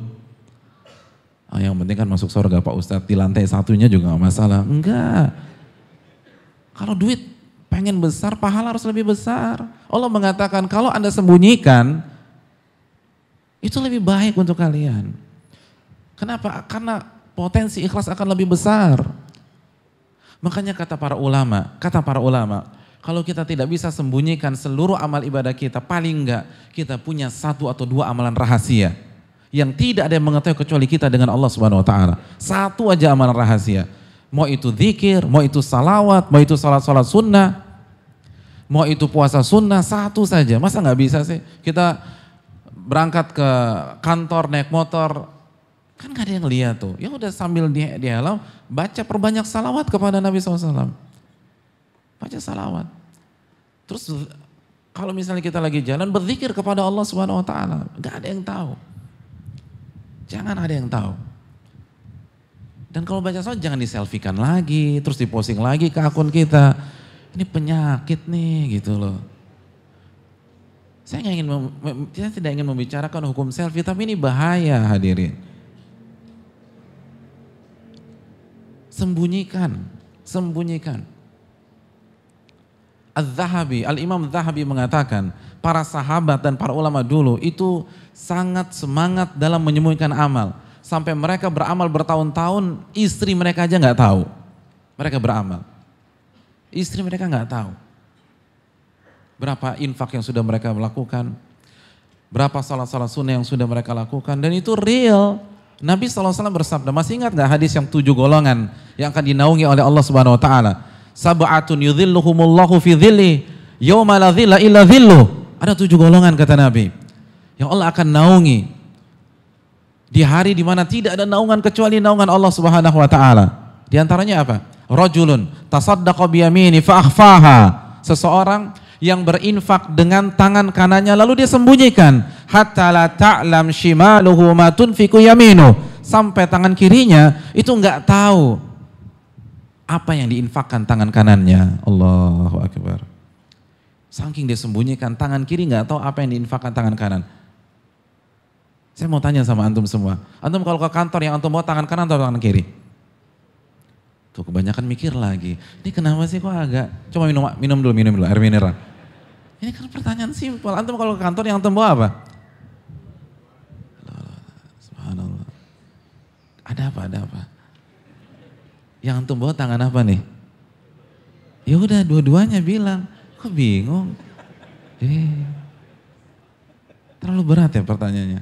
yang penting kan masuk surga Pak Ustadz, di lantai satunya juga gak masalah. Enggak. Kalau duit pengen besar, pahala harus lebih besar. Allah mengatakan kalau Anda sembunyikan, itu lebih baik untuk kalian. Kenapa? Karena potensi ikhlas akan lebih besar. Makanya kata para ulama, kalau kita tidak bisa sembunyikan seluruh amal ibadah kita, paling enggak kita punya 1 atau 2 amalan rahasia yang tidak ada yang mengetahui kecuali kita dengan Allah Subhanahu wa taala. 1 aja amalan rahasia. Mau itu zikir, mau itu salawat, mau itu salat-salat sunnah, mau itu puasa sunnah, 1 saja. Masa nggak bisa sih? Kita berangkat ke kantor naik motor, kan gak ada yang lihat tuh. Ya udah sambil di helm baca perbanyak salawat kepada Nabi SAW. Baca salawat. Terus kalau misalnya kita lagi jalan berzikir kepada Allah Subhanahu Wa Taala, gak ada yang tahu. Jangan ada yang tahu. Dan kalau baca salawat jangan diselfiekan lagi, terus diposting lagi ke akun kita. Ini penyakit nih gitu loh. Saya tidak ingin membicarakan hukum selfie, tapi ini bahaya hadirin. Sembunyikan. Al-Imam Zahabi mengatakan, para sahabat dan para ulama dulu itu sangat semangat dalam menyembunyikan amal. Sampai mereka beramal bertahun-tahun, istri mereka aja nggak tahu. Mereka beramal. Istri mereka nggak tahu. Berapa infak yang sudah mereka lakukan, berapa salat-salat sunnah yang sudah mereka lakukan, dan itu real. Nabi SAW bersabda, masih ingat gak hadis yang 7 golongan yang akan dinaungi oleh Allah Subhanahu Wa Taala? Sab'atun yudhilluhumullahu fi dhilli yawma la dhilla illa dhilluh. Ada 7 golongan kata Nabi yang Allah akan naungi di hari di mana tidak ada naungan kecuali naungan Allah Subhanahu Wa Taala. Di antaranya apa? Rajulun tasaddaqa biyamini fa akhfaha. Seseorang yang berinfak dengan tangan kanannya lalu dia sembunyikan, hatta la ta'lam shimaluhu ma tunfiqu yaminu, sampai tangan kirinya itu enggak tahu apa yang diinfakkan tangan kanannya. Allahu akbar. Saking dia sembunyikan, tangan kiri enggak tahu apa yang diinfakkan tangan kanan. Saya mau tanya sama antum semua. Antum kalau ke kantor yang antum bawa tangan kanan atau tangan kiri? Tuh kebanyakan mikir lagi. Ini kenapa sih kok agak? Coba minum dulu air mineral. Ini kan pertanyaan simpel. Antum kalau ke kantor yang antum bawa apa? Subhanallah. Ada apa? Yang antum bawa tangan apa nih? Ya udah dua-duanya bilang. Kok bingung? Terlalu berat ya pertanyaannya.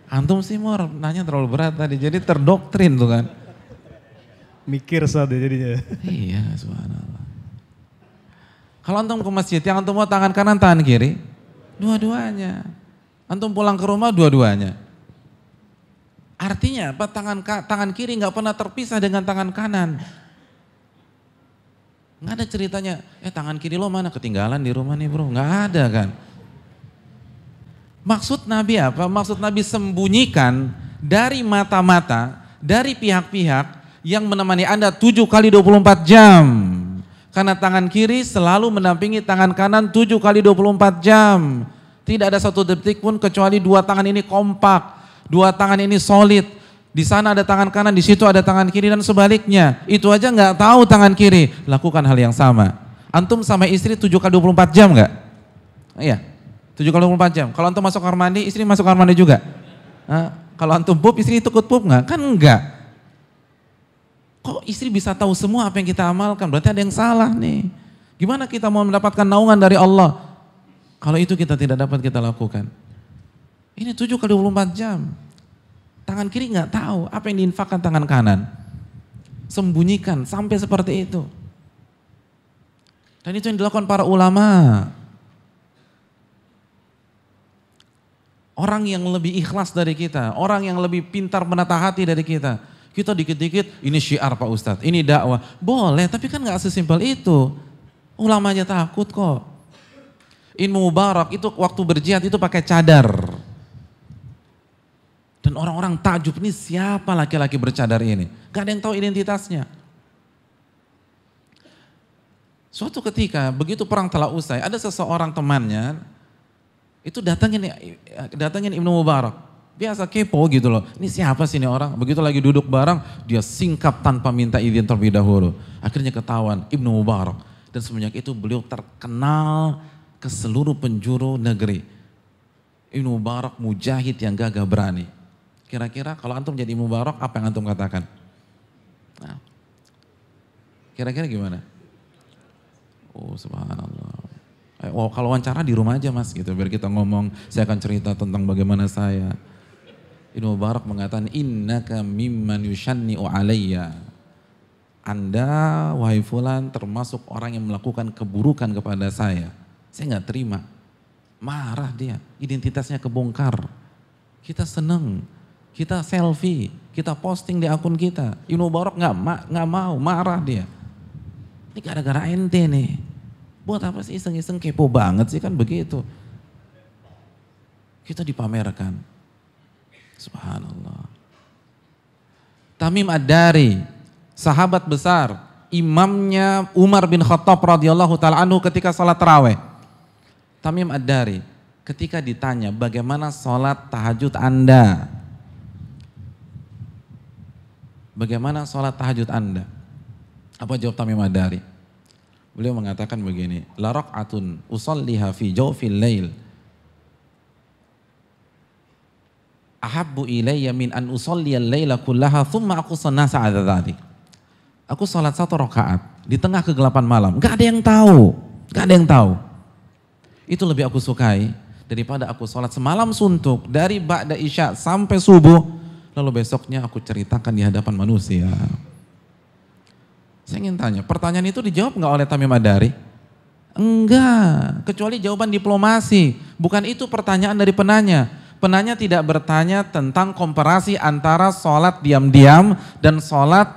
Antum sih mau nanya terlalu berat tadi. Jadi terdoktrin tuh kan. Mikir saja jadinya. Iya, subhanallah. Kalau antum ke masjid, yang antum mau tangan kanan, tangan kiri, dua-duanya. Antum pulang ke rumah, dua-duanya. Artinya apa? Tangan kiri nggak pernah terpisah dengan tangan kanan. Nggak ada ceritanya, tangan kiri lo mana? Ketinggalan di rumah nih bro. Nggak ada kan. Maksud Nabi apa? Maksud Nabi sembunyikan dari mata-mata, dari pihak-pihak yang menemani Anda 7 kali 24 jam. Karena tangan kiri selalu mendampingi tangan kanan 7 kali 24 jam. Tidak ada 1 detik pun kecuali 2 tangan ini kompak, 2 tangan ini solid. Di sana ada tangan kanan, di situ ada tangan kiri dan sebaliknya. Itu aja nggak tahu tangan kiri. Lakukan hal yang sama. Antum sama istri 7 kali 24 jam nggak? Iya, 7 kali 24 jam. Kalau antum masuk kamar mandi, istri masuk kamar mandi juga. Kalau antum pup, istri ikut pup nggak? Kan enggak. Kok istri bisa tahu semua apa yang kita amalkan? Berarti ada yang salah nih. Gimana kita mau mendapatkan naungan dari Allah kalau itu kita tidak dapat kita lakukan? Ini 7 kali 24 jam. Tangan kiri nggak tahu apa yang diinfakkan tangan kanan. Sembunyikan sampai seperti itu. Dan itu yang dilakukan para ulama. Orang yang lebih ikhlas dari kita, orang yang lebih pintar menata hati dari kita. Kita dikit-dikit, ini syiar Pak Ustadz, ini dakwah. Boleh, tapi kan gak sesimpel itu. Ulama aja takut kok. Mubarak itu waktu berjihad itu pakai cadar. Dan Dan orang-orang takjub, ini siapa laki-laki bercadar ini? Gak ada yang tahu identitasnya. Suatu ketika, begitu perang telah usai, ada seseorang temannya, itu datangin Ibnu Mubarak. Biasa kepo gitu loh, ini siapa sih ini orang? Begitu lagi duduk bareng, dia singkap tanpa minta izin terlebih dahulu. Akhirnya ketahuan Ibnu Mubarak. Dan semenjak itu beliau terkenal ke seluruh penjuru negeri. Ibnu Mubarak mujahid yang gagah berani. Kira-kira kalau antum jadi Ibnu Mubarak, apa yang antum katakan? Nah, kira-kira gimana? Oh subhanallah. Oh kalau wawancara di rumah aja mas gitu, biar kita ngomong, saya akan cerita tentang bagaimana saya. Ibnu Mubarak mengatakan, innaka mimman yushanni'u alayya. Anda wahai fulan termasuk orang yang melakukan keburukan kepada saya. Saya nggak terima. Marah dia, identitasnya kebongkar. Kita seneng. Kita selfie, kita posting di akun kita. Ibnu Mubarak nggak mau, marah dia. Ini gara-gara ente nih. Buat apa sih iseng-iseng, kepo banget sih, kan begitu. Kita dipamerkan. Subhanallah. Tamim Ad-Dari, sahabat besar, imamnya Umar bin Khattab radhiyallahu taala anhu ketika salat tarawih. Tamim Ad-Dari ketika ditanya bagaimana salat tahajud Anda? Bagaimana sholat tahajud Anda? Apa jawab Tamim Ad-Dari? Beliau mengatakan begini, la raq'atun usalliha fi jawfil lail ahabbu ilayya min an usalliya al-laila kullaha thumma aqussa an-nasa 'ala dzalik. Aku sholat 1 rakaat di tengah kegelapan malam, gak ada yang tahu, gak ada yang tahu. Itu lebih aku sukai daripada aku sholat semalam suntuk dari ba'da isya sampai subuh. Lalu besoknya aku ceritakan di hadapan manusia. Saya ingin tanya, pertanyaan itu dijawab nggak oleh Tamim Ad-Dari? Enggak, kecuali jawaban diplomasi. Bukan itu pertanyaan dari penanya. Penanya tidak bertanya tentang komparasi antara sholat diam-diam dan sholat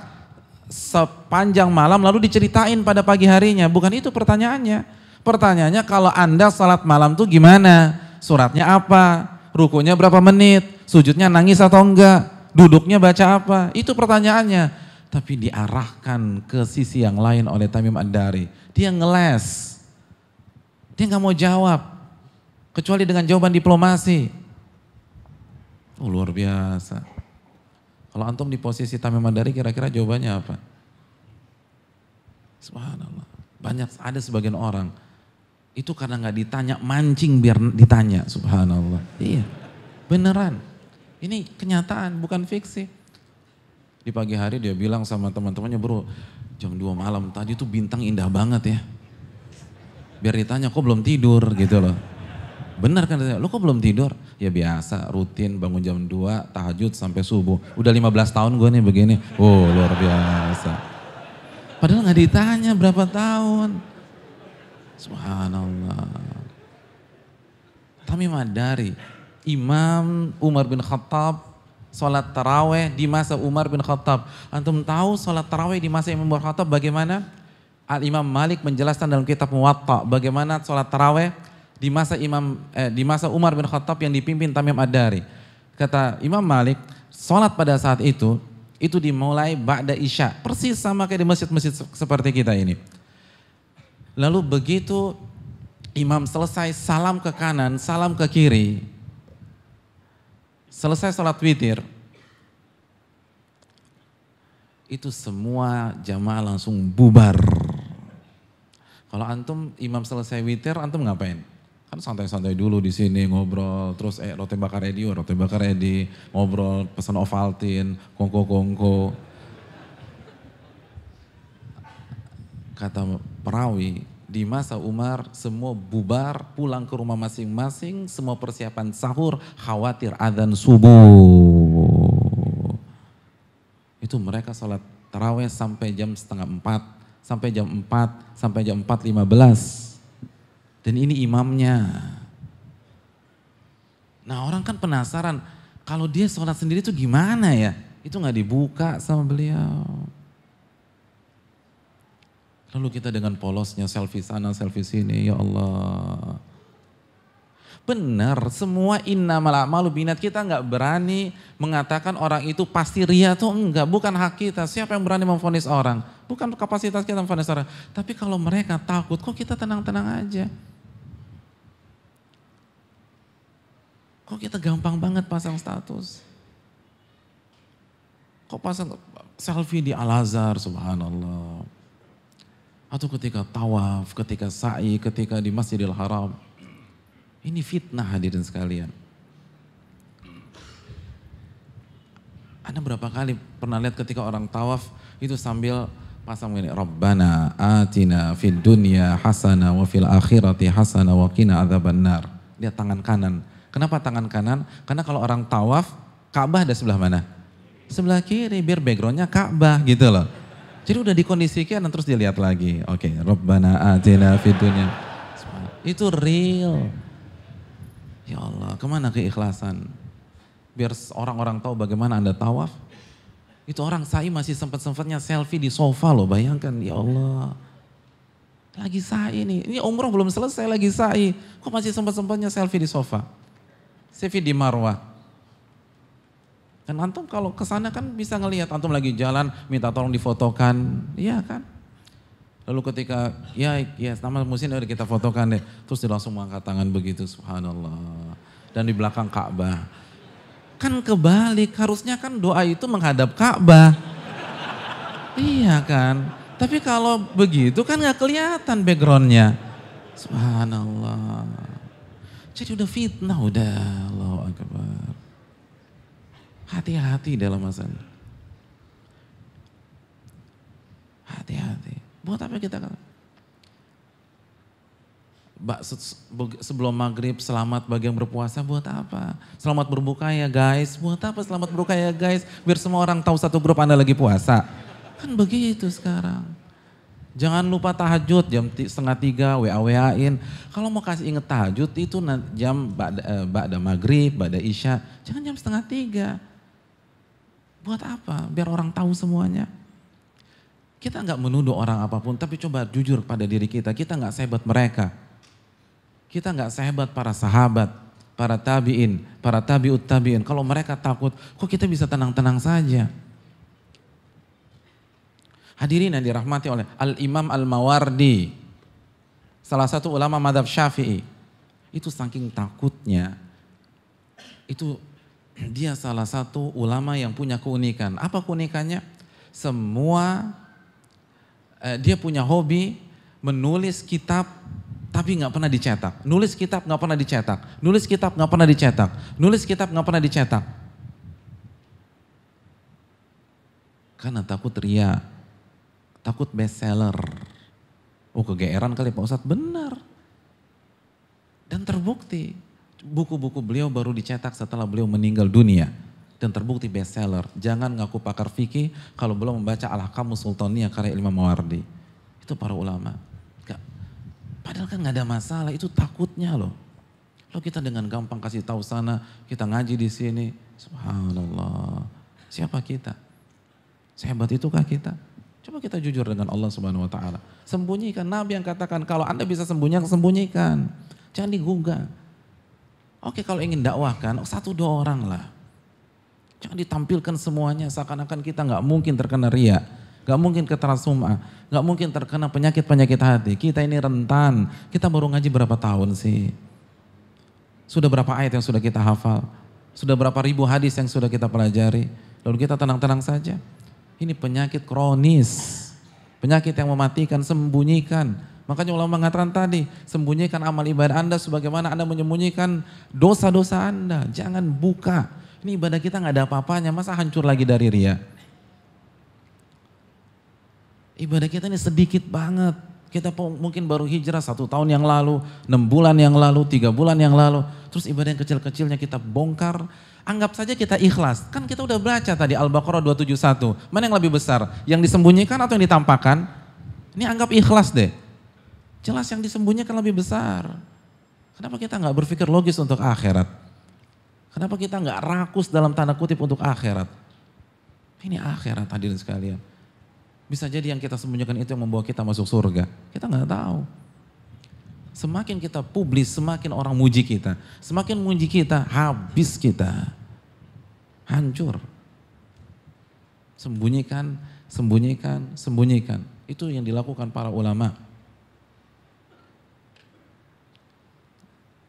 sepanjang malam lalu diceritain pada pagi harinya. Bukan itu pertanyaannya. Pertanyaannya kalau Anda sholat malam tuh gimana? Suratnya apa? Rukunya berapa menit? Sujudnya nangis atau enggak? Duduknya baca apa? Itu pertanyaannya. Tapi diarahkan ke sisi yang lain oleh Tamim Ad-Dari. Dia ngeles. Dia nggak mau jawab. Kecuali dengan jawaban diplomasi. Oh luar biasa. Kalau antum di posisi Tamim Ad-Dari kira-kira jawabannya apa? Subhanallah. Banyak, ada sebagian orang. Itu karena nggak ditanya, mancing biar ditanya. Subhanallah. Iya, beneran. Ini kenyataan, bukan fiksi. Di pagi hari dia bilang sama teman-temannya, bro, jam 2 malam tadi tuh bintang indah banget ya. Biar ditanya, kok belum tidur gitu loh. Benar kan, lo kok belum tidur? Ya biasa, rutin bangun jam 2, tahajud sampai subuh. Udah 15 tahun gue nih begini. Oh luar biasa. Padahal gak ditanya berapa tahun. Subhanallah. Tamim Ad-Dari, Imam Umar bin Khattab, sholat taraweh di masa Umar bin Khattab. Antum tahu sholat taraweh di masa Imam bin Khattab bagaimana? Al-Imam Malik menjelaskan dalam kitab Muwatta bagaimana sholat taraweh di masa Umar bin Khattab yang dipimpin Tamim Ad-Dari. Kata Imam Malik, sholat pada saat itu dimulai ba'da isya, persis sama kayak di masjid-masjid seperti kita ini. Lalu begitu imam selesai, salam ke kanan, salam ke kiri. Selesai sholat witir, itu semua jamaah langsung bubar. Kalau antum imam selesai witir, antum ngapain? Kan santai-santai dulu di sini ngobrol, terus roti bakar ready, ngobrol, pesan Ovaltine, kongko. Kata perawi, di masa Umar semua bubar, pulang ke rumah masing-masing, semua persiapan sahur, khawatir adzan subuh. Itu mereka sholat taraweh sampai jam 3:30, sampai jam 4, sampai jam 4:15. Dan ini imamnya. Nah orang kan penasaran, kalau dia sholat sendiri itu gimana ya? Itu gak dibuka sama beliau. Lalu kita dengan polosnya selfie sana, selfie sini, ya Allah. Benar, semua innamal a'malu binniyat, kita nggak berani mengatakan orang itu pasti ria atau enggak, bukan hak kita. Siapa yang berani memvonis orang? Bukan kapasitas kita memvonis orang. Tapi kalau mereka takut, kok kita tenang-tenang aja? Kok kita gampang banget pasang status? Kok pasang selfie di Al-Azhar, subhanallah. Atau ketika tawaf, ketika sa'i, ketika di Masjidil Haram. Ini fitnah hadirin sekalian. Anda berapa kali pernah lihat ketika orang tawaf itu sambil pasang ini, Rabbana atina fid dunya hasanah wa fil akhirati hasanah wa qina adzabannar. Lihat tangan kanan. Kenapa tangan kanan? Karena kalau orang tawaf, Ka'bah ada sebelah mana? Sebelah kiri, biar backgroundnya Ka'bah gitu loh. Jadi udah dikondisikan dan terus dilihat lagi. Oke, Rabbana atina fid dunya. Itu real. Ya Allah, kemana keikhlasan? Biar orang-orang tahu bagaimana Anda tawaf. Itu orang sa'i masih sempat-sempatnya selfie di sofa loh, bayangkan. Ya Allah, lagi sa'i nih. Ini umroh belum selesai lagi sa'i. Kok masih sempat-sempatnya selfie di sofa? Selfie di Marwah. Kan antum kalau kesana kan bisa ngelihat antum lagi jalan, minta tolong difotokan. Iya kan? Lalu ketika, ya nama musim udah kita fotokan deh. Terus dia langsung mengangkat tangan begitu, subhanallah. Dan di belakang Ka'bah. Kan kebalik, harusnya kan doa itu menghadap Ka'bah. Iya kan? Tapi kalau begitu kan gak kelihatan backgroundnya. Subhanallah. Jadi udah fitnah, udah. Allahu Akbar. Hati-hati dalam masalah. Hati-hati. Buat apa kita kata? Sebelum maghrib selamat bagi yang berpuasa, buat apa? Selamat berbuka ya guys, buat apa selamat berbuka ya guys? Biar semua orang tahu satu grup Anda lagi puasa. Kan begitu sekarang. Jangan lupa tahajud jam 2:30 WA-WA-in. Kalau mau kasih inget tahajud itu jam ba'da maghrib, ba'da isya. Jangan jam 2:30. Buat apa? Biar orang tahu semuanya. Kita nggak menuduh orang apapun, tapi coba jujur pada diri kita. Kita nggak sehebat mereka. Kita nggak sehebat para sahabat, para tabi'in, para tabi'ut tabi'in. Kalau mereka takut, kok kita bisa tenang-tenang saja? Hadirin yang dirahmati oleh Al-Imam Al-Mawardi, salah satu ulama madhab Syafi'i. Itu saking takutnya, itu dia salah satu ulama yang punya keunikan. Apa keunikannya? Dia punya hobi menulis kitab tapi nggak pernah dicetak. Nulis kitab nggak pernah dicetak. Nulis kitab nggak pernah dicetak. Nulis kitab nggak pernah dicetak. Karena takut ria, takut bestseller. Oh kegeeran kali Pak Ustadz, benar. Dan terbukti buku-buku beliau baru dicetak setelah beliau meninggal dunia. Dan terbukti bestseller. Jangan ngaku pakar fikih kalau belum membaca Al-Ahkamus Sultaniyah karya Imam Mawardi. Itu para ulama. Gak. Padahal kan gak ada masalah, itu takutnya loh. Lalu kita dengan gampang kasih tahu sana, kita ngaji di sini. Subhanallah. Siapa kita? Sehebat itukah kita? Coba kita jujur dengan Allah Subhanahu wa taala. Sembunyikan, Nabi yang katakan kalau Anda bisa sembunyikan. Jangan digugah. Oke, kalau ingin dakwahkan 1-2 orang lah. Jangan ditampilkan semuanya seakan-akan kita nggak mungkin terkena ria, nggak mungkin terkena sum'ah, nggak mungkin terkena penyakit-penyakit hati. Kita ini rentan. Kita baru ngaji berapa tahun sih? Sudah berapa ayat yang sudah kita hafal? Sudah berapa ribu hadis yang sudah kita pelajari? Lalu kita tenang-tenang saja. Ini penyakit kronis, penyakit yang mematikan. Sembunyikan. Makanya ulama mengatakan tadi, sembunyikan amal ibadah Anda sebagaimana Anda menyembunyikan dosa-dosa Anda. Jangan buka. Ini ibadah kita nggak ada apa-apanya, masa hancur lagi dari ria? Ibadah kita ini sedikit banget. Kita mungkin baru hijrah 1 tahun yang lalu, 6 bulan yang lalu, 3 bulan yang lalu. Terus ibadah yang kecil-kecilnya kita bongkar. Anggap saja kita ikhlas. Kan kita udah baca tadi Al-Baqarah 271. Mana yang lebih besar? Yang disembunyikan atau yang ditampakkan? Ini anggap ikhlas deh. Jelas yang disembunyikan lebih besar. Kenapa kita nggak berpikir logis untuk akhirat? Kenapa kita nggak rakus dalam tanda kutip untuk akhirat? Ini akhirat hadirin sekalian. Bisa jadi yang kita sembunyikan itu yang membawa kita masuk surga. Kita nggak tahu. Semakin kita publis, semakin orang muji kita. Semakin muji kita, habis kita. Hancur. Sembunyikan, sembunyikan, sembunyikan. Itu yang dilakukan para ulama.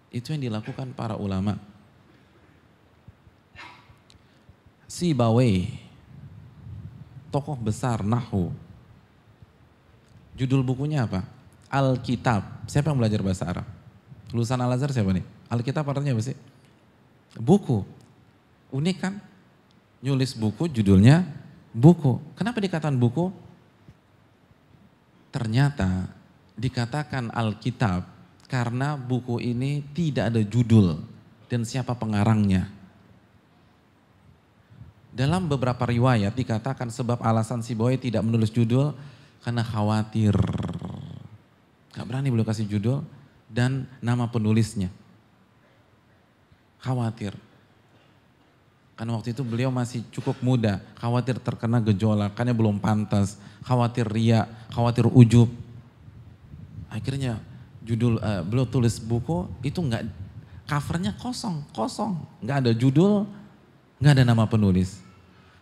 Itu yang dilakukan para ulama. Sibawayh, tokoh besar Nahwu. Judul bukunya apa? Alkitab. Siapa yang belajar bahasa Arab? Lulusan Al-Azhar siapa nih? Alkitab artinya apa sih? Buku. Unik kan? Nyulis buku judulnya buku. Kenapa dikatakan buku? Ternyata dikatakan Alkitab karena buku ini tidak ada judul dan siapa pengarangnya. Dalam beberapa riwayat dikatakan sebab alasan Sibawayh tidak menulis judul karena khawatir. Gak berani beliau kasih judul dan nama penulisnya. Khawatir. Karena waktu itu beliau masih cukup muda, khawatir terkena gejolak, karena belum pantas, khawatir riya, khawatir ujub. Akhirnya beliau tulis buku itu nggak, covernya kosong, nggak ada judul, nggak ada nama penulis.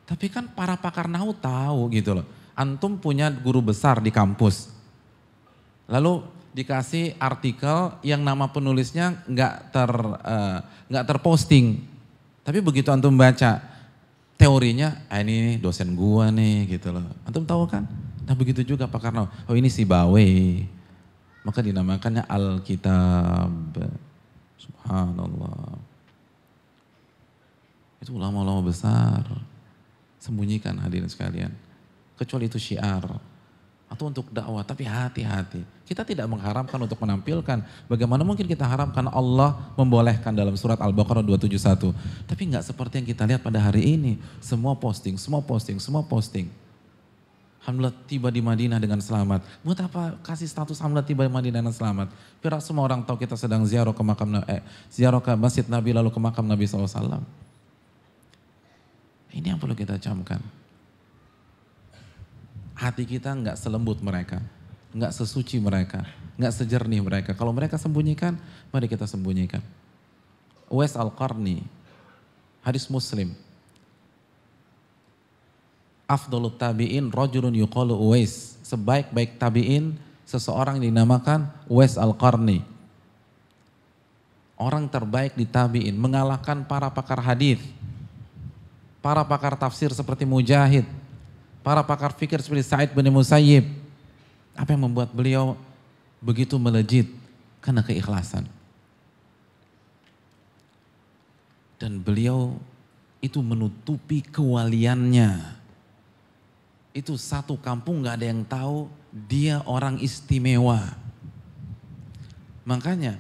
Tapi kan para pakar nahwu tahu gitu loh. Antum punya guru besar di kampus, lalu dikasih artikel yang nama penulisnya nggak terposting. Tapi begitu antum baca teorinya, ini dosen gua nih gitu loh. Antum tahu kan? Nah begitu juga pakar nahwu. Oh ini Sibawayh. Maka dinamakannya Alkitab. Subhanallah. Itu ulama-ulama besar. Sembunyikan hadirin sekalian. Kecuali itu syiar. Atau untuk dakwah, tapi hati-hati. Kita tidak mengharamkan untuk menampilkan. Bagaimana mungkin kita haramkan Allah membolehkan dalam surat Al-Baqarah 271. Tapi enggak seperti yang kita lihat pada hari ini. Semua posting. Alhamdulillah tiba di Madinah dengan selamat. Buat apa kasih status alhamdulillah tiba di Madinah dengan selamat? Biar semua orang tahu kita sedang ziarah ke ziarah ke Masjid Nabi lalu ke makam Nabi SAW. Ini yang perlu kita camkan. Hati kita enggak selembut mereka, enggak sesuci mereka, enggak sejernih mereka. Kalau mereka sembunyikan, mari kita sembunyikan. Uwais Al-Qarni, hadis Muslim. Afdalut tabi'in rajulun yuqalu Uwais. Sebaik-baik tabi'in seseorang yang dinamakan Uwais Al-Qarni. Orang terbaik di tabi'in, mengalahkan para pakar hadis, para pakar tafsir seperti Mujahid, para pakar fikir seperti Sa'id bin Musayyib. Apa yang membuat beliau begitu melejit? Karena keikhlasan. Dan beliau itu menutupi kewaliannya. Itu satu kampung gak ada yang tahu dia orang istimewa. Makanya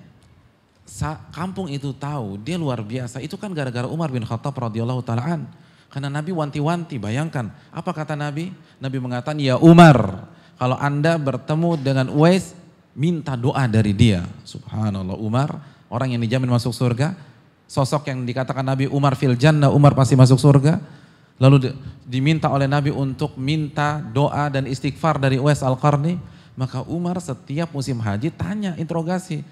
kampung itu tahu dia luar biasa. Itu kan gara-gara Umar bin Khattab radhiyallahu ta'ala an. Karena Nabi wanti-wanti, bayangkan. Apa kata Nabi? Nabi mengatakan, ya Umar, kalau Anda bertemu dengan Uwais, minta doa dari dia. Subhanallah, Umar, orang yang dijamin masuk surga. Sosok yang dikatakan Nabi Umar fil jannah, Umar pasti masuk surga. Lalu diminta oleh Nabi untuk minta doa dan istighfar dari Uwais Al-Qarni. Maka Umar setiap musim haji tanya, interogasi.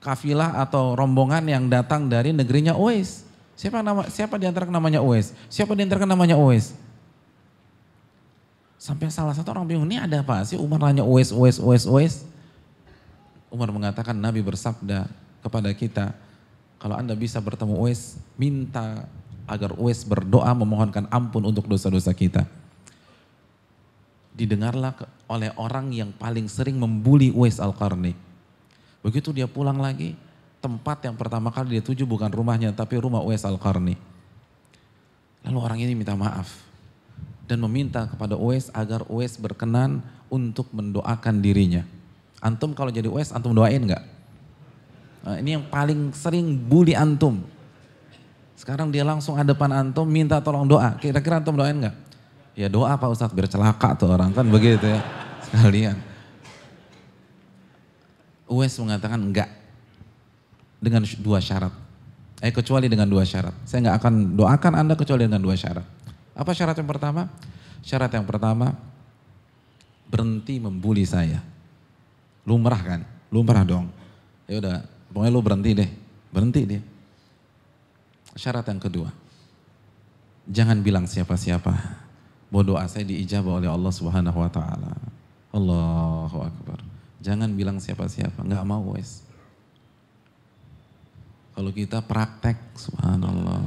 Kafilah atau rombongan yang datang dari negerinya Uwais. Siapa di antara namanya Uwais? Siapa di antara namanya Uwais? Sampai salah satu orang bingung, ini ada apa sih Umar nanya Uwais. Umar mengatakan Nabi bersabda kepada kita, kalau Anda bisa bertemu Uwais, minta agar Uwais berdoa memohonkan ampun untuk dosa-dosa kita. Didengarlah oleh orang yang paling sering membuli Uwais Al-Qarni. Begitu dia pulang lagi, tempat yang pertama kali dia tuju bukan rumahnya tapi rumah Uwais Al-Qarni. Lalu orang ini minta maaf dan meminta kepada Uwais agar Uwais berkenan untuk mendoakan dirinya. Antum kalau jadi Uwais, antum doain enggak? Nah, ini yang paling sering bully antum. Sekarang dia langsung hadapan antum minta tolong doa. Kira-kira antum doain enggak? Ya doa Pak Ustadz biar celaka tuh orang kan begitu ya sekalian. Uwais mengatakan enggak. Dengan dua syarat. Kecuali dengan dua syarat. Saya enggak akan doakan Anda kecuali dengan dua syarat. Apa syarat yang pertama? Syarat yang pertama, berhenti membuli saya. Lumrah kan? lumrah dong. Ya udah, pokoknya lu berhenti deh. Syarat yang kedua, jangan bilang siapa-siapa. Doa saya diijabah oleh Allah Subhanahu wa taala. Allahu Akbar. Jangan bilang siapa-siapa, enggak mau wes. Kalau kita praktek, subhanallah.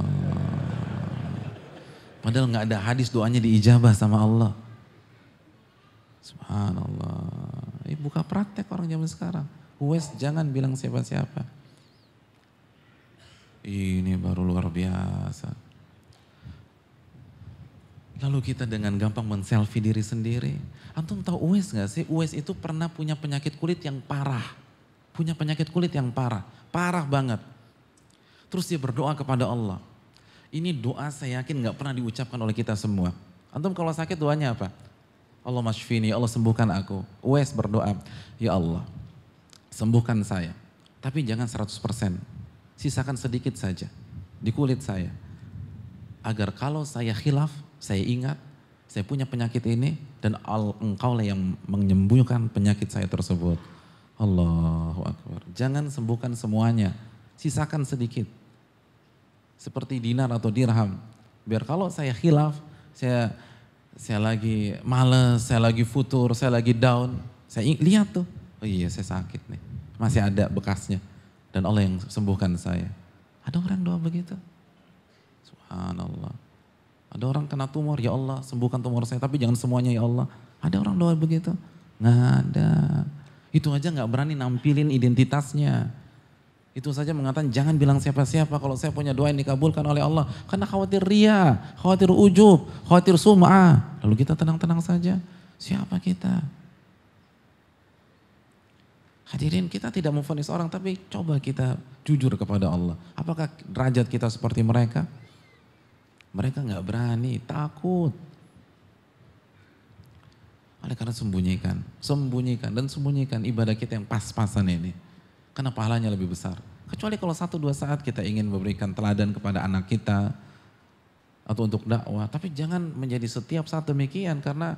Padahal enggak ada hadis doanya diijabah sama Allah. Subhanallah. Buka praktek orang zaman sekarang. Wes jangan bilang siapa-siapa. Ini baru luar biasa. Lalu kita dengan gampang men-selfie diri sendiri. Antum tahu Uwais gak sih? Uwais itu pernah punya penyakit kulit yang parah. Parah banget. Terus dia berdoa kepada Allah. Ini doa saya yakin gak pernah diucapkan oleh kita semua. Antum kalau sakit doanya apa? Allah masfini, Allah sembuhkan aku. Uwais berdoa, ya Allah sembuhkan saya. Tapi jangan 100%. Sisakan sedikit saja di kulit saya. Agar kalau saya khilaf, saya ingat, saya punya penyakit ini dan engkau lah yang menyembuhkan penyakit saya tersebut. Allahu Akbar. Jangan sembuhkan semuanya, sisakan sedikit. Seperti dinar atau dirham. Biar kalau saya khilaf, saya lagi males, saya lagi futur, saya lagi down. Saya lihat tuh, oh iya saya sakit nih, masih ada bekasnya. Dan Allah yang sembuhkan saya. Ada orang doa begitu? Subhanallah. Ada orang kena tumor, ya Allah sembuhkan tumor saya, tapi jangan semuanya ya Allah. Ada orang doa begitu? Nggak ada. Itu aja nggak berani nampilin identitasnya. Itu saja mengatakan jangan bilang siapa-siapa kalau saya punya doa yang dikabulkan oleh Allah. Karena khawatir ria, khawatir ujub, khawatir sum'ah. Lalu kita tenang-tenang saja. Siapa kita? Hadirin, kita tidak memvonis orang, tapi coba kita jujur kepada Allah. Apakah derajat kita seperti mereka? Mereka nggak berani, takut. Oleh karena sembunyikan ibadah kita yang pas-pasan ini. Karena pahalanya lebih besar. Kecuali kalau 1-2 saat kita ingin memberikan teladan kepada anak kita atau untuk dakwah, tapi jangan menjadi setiap saat demikian karena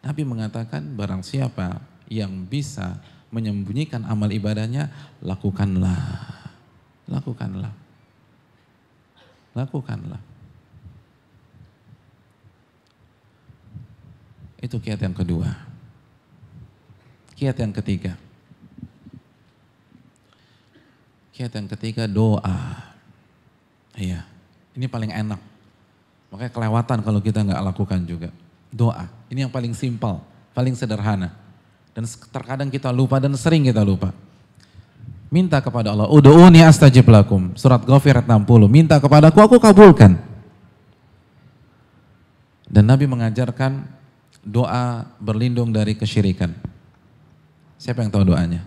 Nabi mengatakan barang siapa yang bisa menyembunyikan amal ibadahnya, lakukanlah. Itu kiat yang kedua. Kiat yang ketiga. Doa. Iya, ini paling enak. Makanya kelewatan kalau kita nggak lakukan juga. Doa, ini yang paling simpel, paling sederhana. Dan terkadang kita lupa dan sering kita lupa. Minta kepada Allah, ud'uuni astajib lakum. Surat Ghafir ayat 60, minta kepadaku, aku kabulkan. Dan Nabi mengajarkan doa berlindung dari kesyirikan. Siapa yang tahu doanya?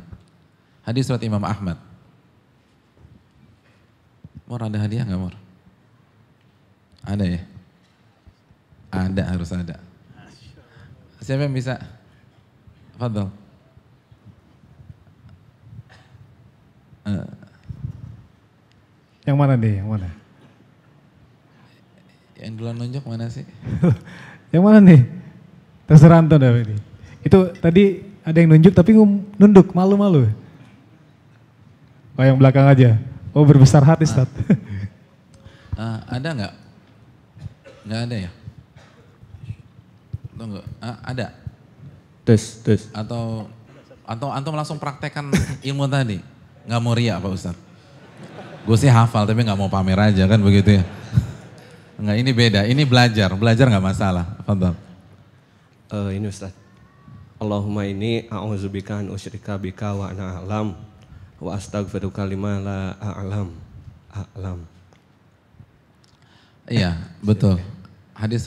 Hadis surat Imam Ahmad. Mor ada hadiah nggak Mor? Ada ya? Ada, harus ada. Siapa yang bisa? Fadhal. Yang mana nih? Yang mana? Yang duluan nunjuk mana sih? Yang mana nih? Terserah Anton dah ini. Itu tadi ada yang nunjuk tapi nunduk, malu-malu. Oh yang belakang aja. Oh berbesar hati Ustaz. Ada nggak? Nggak ada ya? Tunggu, ada? Tes. Atau antum langsung praktekkan ilmu tadi? Nggak mau riak Pak Ustaz? Gue sih hafal tapi nggak mau pamer aja kan begitu ya? Enggak, ini beda, ini belajar nggak masalah. Fadhal. Ini Ustaz. Allahumma inni a'udzubika an usyrika bika wa ana a'lam wa astaghfiruka lima la a'lam. Iya, betul. Hadis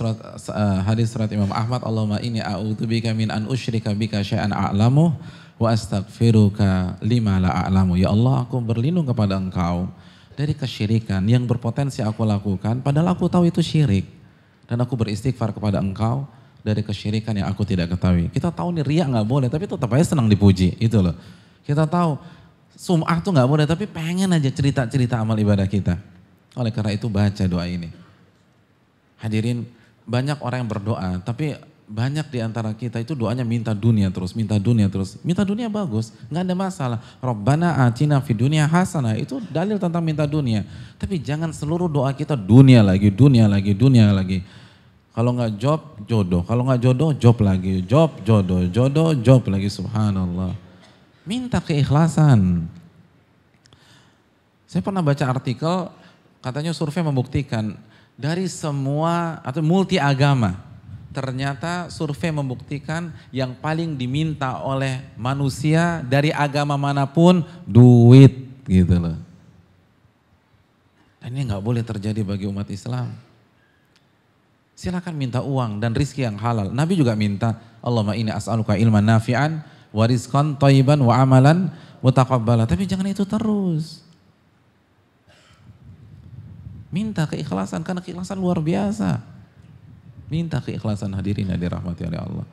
surat Imam Ahmad, Allahumma inni a'udzubika min an usyrika bika syai'an a'lamu wa astaghfiruka lima la a'lamu. Ya Allah, aku berlindung kepada Engkau dari kesyirikan yang berpotensi aku lakukan padahal aku tahu itu syirik. Dan aku beristighfar kepada Engkau dari kesyirikan yang aku tidak ketahui. Kita tahu nih riya nggak boleh, tapi tetap aja senang dipuji, itu loh. Kita tahu sum'ah tuh nggak boleh, tapi pengen aja cerita-cerita amal ibadah kita. Oleh karena itu baca doa ini. Hadirin, banyak orang yang berdoa, tapi banyak di antara kita itu doanya minta dunia terus, minta dunia terus. Minta dunia bagus, nggak ada masalah. Rabbana atina fid dunya hasanah, itu dalil tentang minta dunia. Tapi jangan seluruh doa kita dunia lagi, dunia lagi, dunia lagi. Kalau nggak job, jodoh. Kalau nggak jodoh, job lagi. Job, jodoh, jodoh, job lagi. Subhanallah. Minta keikhlasan. Saya pernah baca artikel, katanya survei membuktikan dari semua atau multi agama, ternyata survei membuktikan yang paling diminta oleh manusia dari agama manapun duit gitu loh. Dan ini nggak boleh terjadi bagi umat Islam. Silakan minta uang dan rizki yang halal. Nabi juga minta, Allahumma inni as'aluka ilman nafi'an wa rizqan thayyiban wa amalan mutaqabbala. Tapi jangan itu terus. Minta keikhlasan, karena keikhlasan luar biasa. Minta keikhlasan, hadirin yang dirahmati oleh Allah.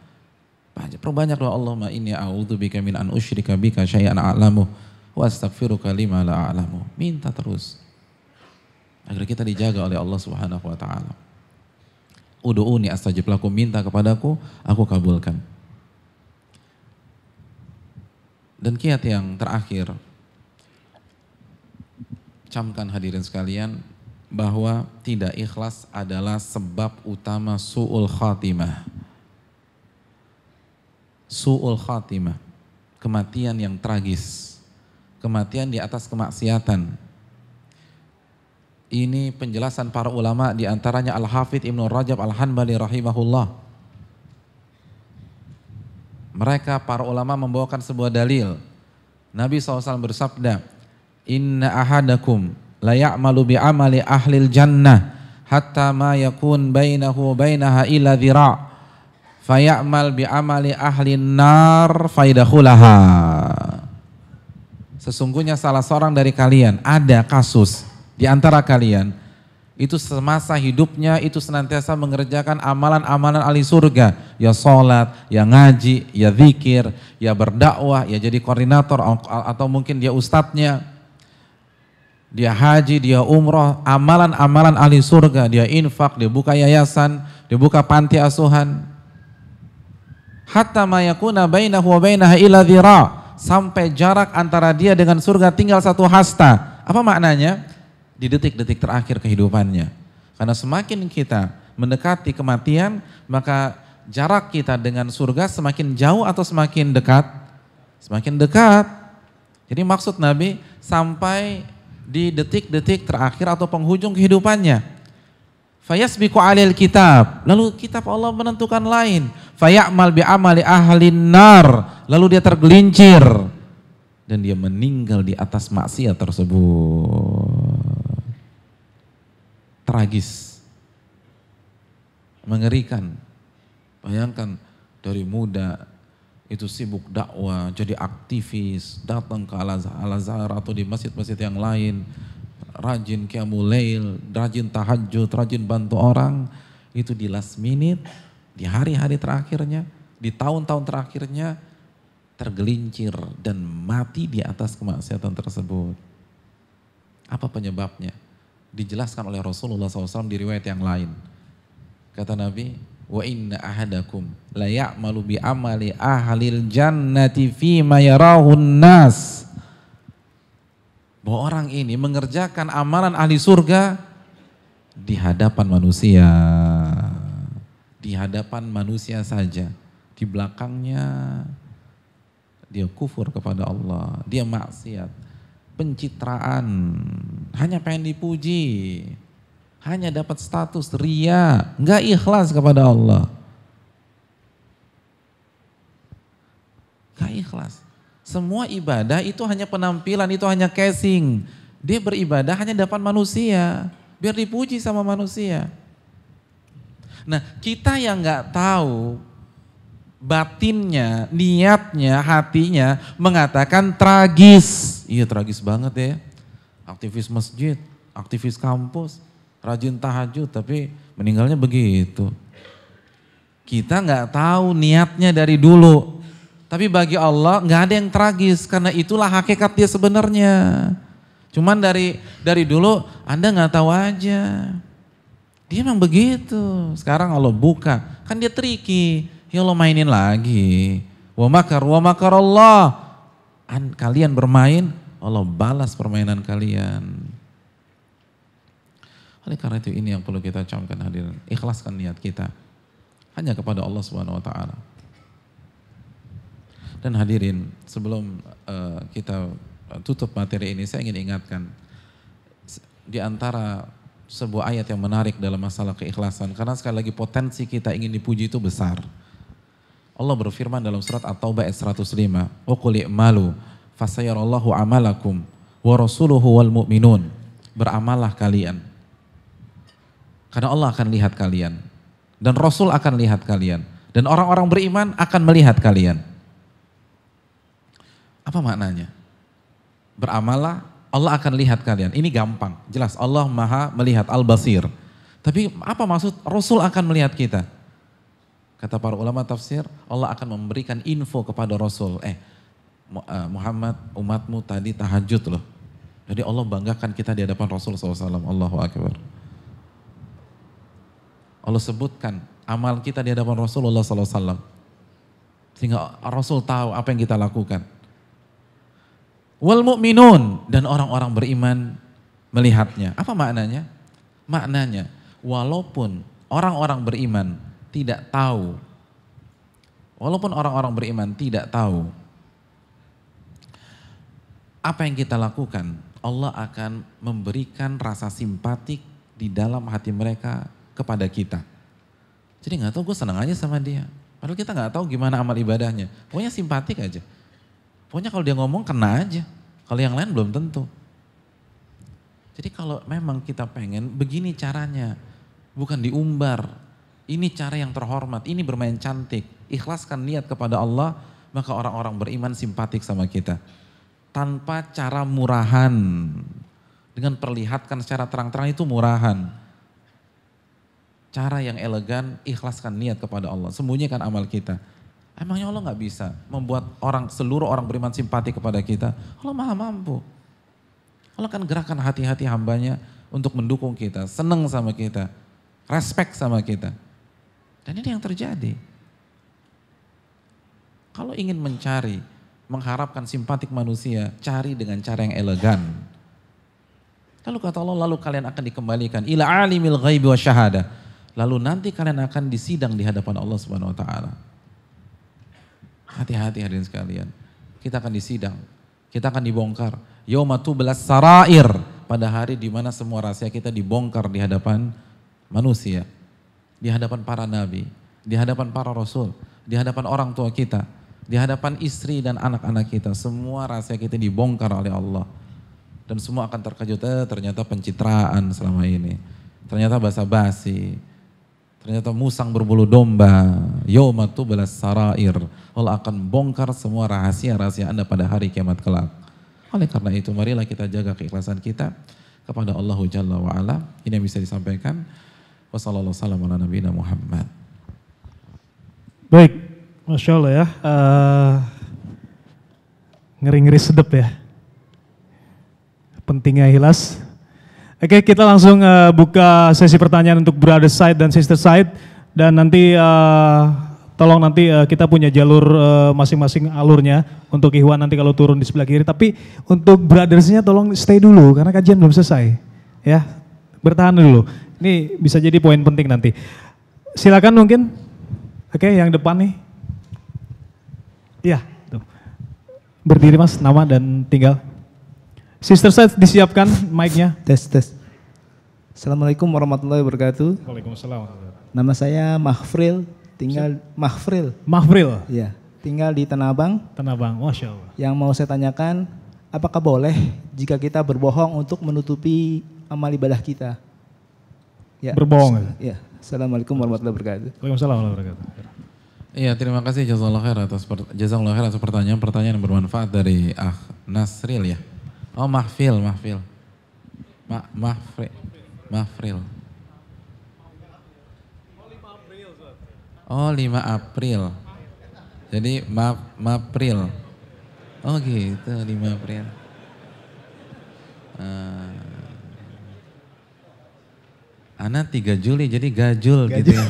Perbanyak doa, Allahumma inni a'udzubika min an usyrika bika syai'an a'lamu wa astaghfiruka lima la a'lamu. Minta terus. Agar kita dijaga oleh Allah Subhanahu wa taala. Ud'uni astajib lakum, minta kepadaku, aku kabulkan. Dan kiat yang terakhir, camkan hadirin sekalian, bahwa tidak ikhlas adalah sebab utama su'ul khatimah. Su'ul khatimah, kematian yang tragis, kematian di atas kemaksiatan. Ini penjelasan para ulama, di antaranya Al-Hafidh Ibnu Rajab Al-Hanbali rahimahullah. Mereka para ulama membawakan sebuah dalil. Nabi SAW bersabda, Inna ahadakum la ya'malu bi'amali ahlil jannah hatta ma yakun bainahu bainaha illa dhira' faya'mal bi'amali ahlin nar faidakhulaha. Sesungguhnya salah seorang dari kalian, ada kasus di antara kalian itu semasa hidupnya itu senantiasa mengerjakan amalan-amalan ahli surga, ya sholat, ya ngaji, ya zikir, ya berdakwah, ya jadi koordinator atau mungkin dia ustadznya, dia haji, dia umroh, amalan-amalan ahli surga, dia infak, dia buka yayasan, dia buka panti asuhan. Hatta ma yakuna bainahu wa bainaha illa dhira', sampai jarak antara dia dengan surga tinggal satu hasta. Apa maknanya? Di detik-detik terakhir kehidupannya. Karena semakin kita mendekati kematian, maka jarak kita dengan surga semakin jauh atau semakin dekat? Semakin dekat. Jadi maksud Nabi sampai di detik-detik terakhir atau penghujung kehidupannya. Fayasbiqu alil kitab, lalu kitab Allah menentukan lain. Faya'mal bi'amali ahlin nar, lalu dia tergelincir dan dia meninggal di atas maksiat tersebut. Tragis, mengerikan. Bayangkan dari muda itu sibuk dakwah, jadi aktivis, datang ke Al-Azhar atau di masjid-masjid yang lain, rajin qiyamul lail, rajin tahajud, rajin bantu orang, itu di last minute, di hari-hari terakhirnya, di tahun-tahun terakhirnya tergelincir dan mati di atas kemaksiatan tersebut. Apa penyebabnya? Dijelaskan oleh Rasulullah SAW di riwayat yang lain. Kata Nabi, wa inna ahadakum la ya'malu bi amali ahlil jannati fima yarahun nas. Bahwa orang ini mengerjakan amalan ahli surga di hadapan manusia. Di hadapan manusia saja. Di belakangnya dia kufur kepada Allah, dia maksiat, pencitraan, hanya pengen dipuji, hanya dapat status, ria, nggak ikhlas kepada Allah. Nggak ikhlas. Semua ibadah itu hanya penampilan, itu hanya casing. Dia beribadah hanya dapat manusia, biar dipuji sama manusia. Nah, kita yang nggak tahu batinnya, niatnya, hatinya mengatakan tragis. Iya, tragis banget ya. Aktivis masjid, aktivis kampus, rajin tahajud, tapi meninggalnya begitu. Kita nggak tahu niatnya dari dulu. Tapi bagi Allah nggak ada yang tragis, karena itulah hakikat dia sebenarnya. Cuman dari dulu Anda nggak tahu aja. Dia memang begitu. Sekarang Allah buka, kan dia tricky. Ya Allah mainin lagi. Wa makar Allah. Kalian bermain, Allah balas permainan kalian. Oleh karena itu ini yang perlu kita camkan hadirin. Ikhlaskan niat kita hanya kepada Allah Subhanahu wa taala. Dan hadirin, sebelum kita tutup materi ini, saya ingin ingatkan di antara sebuah ayat yang menarik dalam masalah keikhlasan, karena sekali lagi potensi kita ingin dipuji itu besar. Allah berfirman dalam surat At-Taubah ayat 105, "Wa qul i'malu fasayarallahu amalakum wa rasuluhu wal mu'minun." Beramallah kalian. Karena Allah akan lihat kalian dan Rasul akan lihat kalian dan orang-orang beriman akan melihat kalian. Apa maknanya? Beramallah, Allah akan lihat kalian. Ini gampang, jelas Allah Maha melihat, Al-Basir. Tapi apa maksud Rasul akan melihat kita? Kata para ulama tafsir, Allah akan memberikan info kepada Rasul. Muhammad, umatmu tadi tahajud loh. Jadi Allah banggakan kita di hadapan Rasul SAW. Allahu Akbar. Allah sebutkan amal kita di hadapan Rasulullah SAW. Sehingga Rasul tahu apa yang kita lakukan. Wal mu'minun, dan orang-orang beriman melihatnya. Apa maknanya? Maknanya, walaupun orang-orang beriman tidak tahu, apa yang kita lakukan, Allah akan memberikan rasa simpatik di dalam hati mereka kepada kita. Jadi nggak tahu, gue senang aja sama dia. Padahal kita nggak tahu gimana amal ibadahnya. Pokoknya simpatik aja. Pokoknya kalau dia ngomong kena aja. Kalau yang lain belum tentu. Jadi kalau memang kita pengen, begini caranya. Bukan diumbar. Ini cara yang terhormat, ini bermain cantik. Ikhlaskan niat kepada Allah, maka orang-orang beriman simpatik sama kita. Tanpa cara murahan. Dengan perlihatkan secara terang-terang itu murahan. Cara yang elegan, ikhlaskan niat kepada Allah. Sembunyikan amal kita. Emangnya Allah gak bisa membuat seluruh orang beriman simpati kepada kita? Allah Maha mampu. Allah akan gerakan hati-hati hambanya untuk mendukung kita, senang sama kita, respect sama kita. Dan ini yang terjadi. Kalau ingin mencari, mengharapkan simpatik manusia, cari dengan cara yang elegan. Lalu kata Allah, lalu kalian akan dikembalikan ila alimil ghaibi wa syahada. Lalu nanti kalian akan disidang di hadapan Allah Subhanahu wa taala. Hati-hati hadirin sekalian. Kita akan disidang. Kita akan dibongkar. Yauma tublas sarair. Pada hari di mana semua rahasia kita dibongkar di hadapan manusia. Di hadapan para nabi. Di hadapan para rasul. Di hadapan orang tua kita. Di hadapan istri dan anak-anak kita. Semua rahasia kita dibongkar oleh Allah. Dan semua akan terkejut. Ternyata pencitraan selama ini. Ternyata basa-basi. Ternyata musang berbulu domba. Yauma tublas sarair. Allah akan bongkar semua rahasia-rahasia Anda pada hari kiamat kelak. Oleh karena itu marilah kita jaga keikhlasan kita kepada Allah Jalla wa'ala. Ini yang bisa disampaikan. Wassalamualaikum warahmatullahi wabarakatuh. Baik, Masya Allah ya. Ngeri-ngeri sedep ya. Pentingnya ikhlas. Oke, kita langsung buka sesi pertanyaan untuk brother side dan sister side. Dan nanti tolong nanti kita punya jalur masing-masing alurnya untuk Ikhwan nanti kalau turun di sebelah kiri. Tapi untuk brothersnya tolong stay dulu karena kajian belum selesai. Ya, bertahan dulu. Ini bisa jadi poin penting nanti. Silakan mungkin. Oke, yang depan nih. Iya, tuh. Berdiri Mas, nama dan tinggal. Sister side disiapkan mic-nya. Tes. Assalamualaikum warahmatullahi wabarakatuh. Waalaikumsalam. Nama saya Mahfril, Mahfril. Ya, tinggal di Tanah Abang. Masya Allah. Yang mau saya tanyakan, apakah boleh jika kita berbohong untuk menutupi amal ibadah kita? Ya. Berbohong? Ya. Assalamualaikum warahmatullahi wabarakatuh. Waalaikumsalam warahmatullahi wabarakatuh. Iya, terima kasih jazakallahu khair atas pertanyaan yang bermanfaat dari Nasril ya. Oh, Mahfril. Oh, 5 April. Jadi Mapril. Oh gitu, 5 April. Ana 3 Juli jadi gajul gitu ya.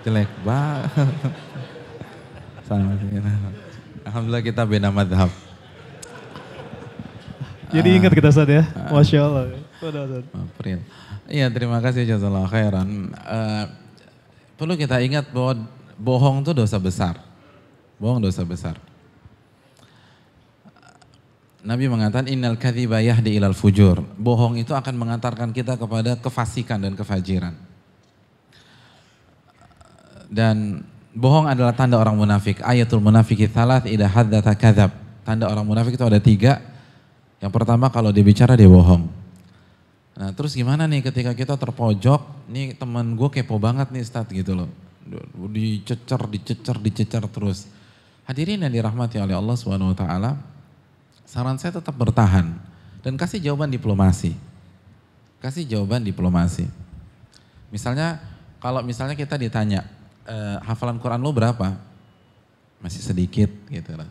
Jelek banget. Alhamdulillah kita beda madhab. Jadi ingat kita Ustaz ya, Masya Allah. April. Iya terima kasih jazakallahu khairan. Perlu kita ingat bahwa bohong itu dosa besar. Bohong dosa besar. Nabi mengatakan innal kadhiba yahdi ilal fujur. Bohong itu akan mengantarkan kita kepada kefasikan dan kefajiran. Dan bohong adalah tanda orang munafik. Ayatul munafiki thalath idza haddatsa kadzab. Tanda orang munafik itu ada 3. Yang pertama kalau dia bicara dia bohong. Nah terus gimana nih ketika kita terpojok, nih teman gue kepo banget nih Ustadz gitu loh. Dicecer terus. Hadirin yang dirahmati oleh Allah Subhanahu wa taala, saran saya tetap bertahan dan kasih jawaban diplomasi. Kasih jawaban diplomasi. Misalnya kalau misalnya kita ditanya, hafalan Quran lo berapa? Masih sedikit gitu lah.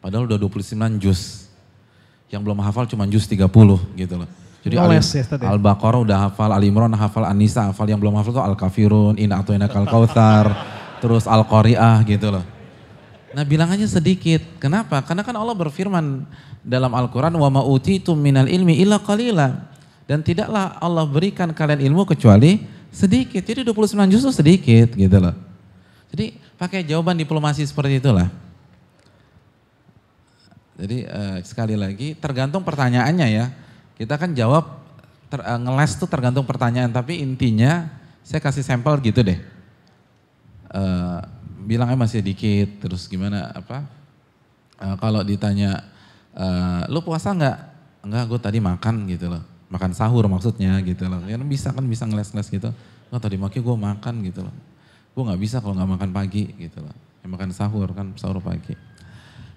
Padahal udah 29 juz. Yang belum hafal cuma juz 30 gitu loh. Jadi Al-Baqarah udah hafal, Al-Imran hafal, An-Nisa hafal, yang belum hafal tuh Al-Kafirun, Inna A'tainakal Kautsar, terus Al-Qari'ah gitu loh. Nah bilang aja sedikit, kenapa? Karena kan Allah berfirman dalam Al-Quran, wa ma'utitum minal ilmi illa qalila. Dan tidaklah Allah berikan kalian ilmu kecuali sedikit. Jadi 29 juz itu sedikit gitu loh. Jadi pakai jawaban diplomasi seperti itulah. Jadi sekali lagi tergantung pertanyaannya ya. Kita kan jawab ngeles tuh tergantung pertanyaan, tapi intinya saya kasih sampel gitu deh. Bilangnya masih dikit, terus gimana apa? Kalau ditanya, lu puasa nggak? Enggak, gue tadi makan gitu loh. Makan sahur maksudnya gitu loh. Ya bisa kan bisa ngeles-ngeles gitu. Oh tadi makin gue makan gitu loh. Gue nggak bisa kalau nggak makan pagi gitu loh. Ya, makan sahur kan, sahur pagi.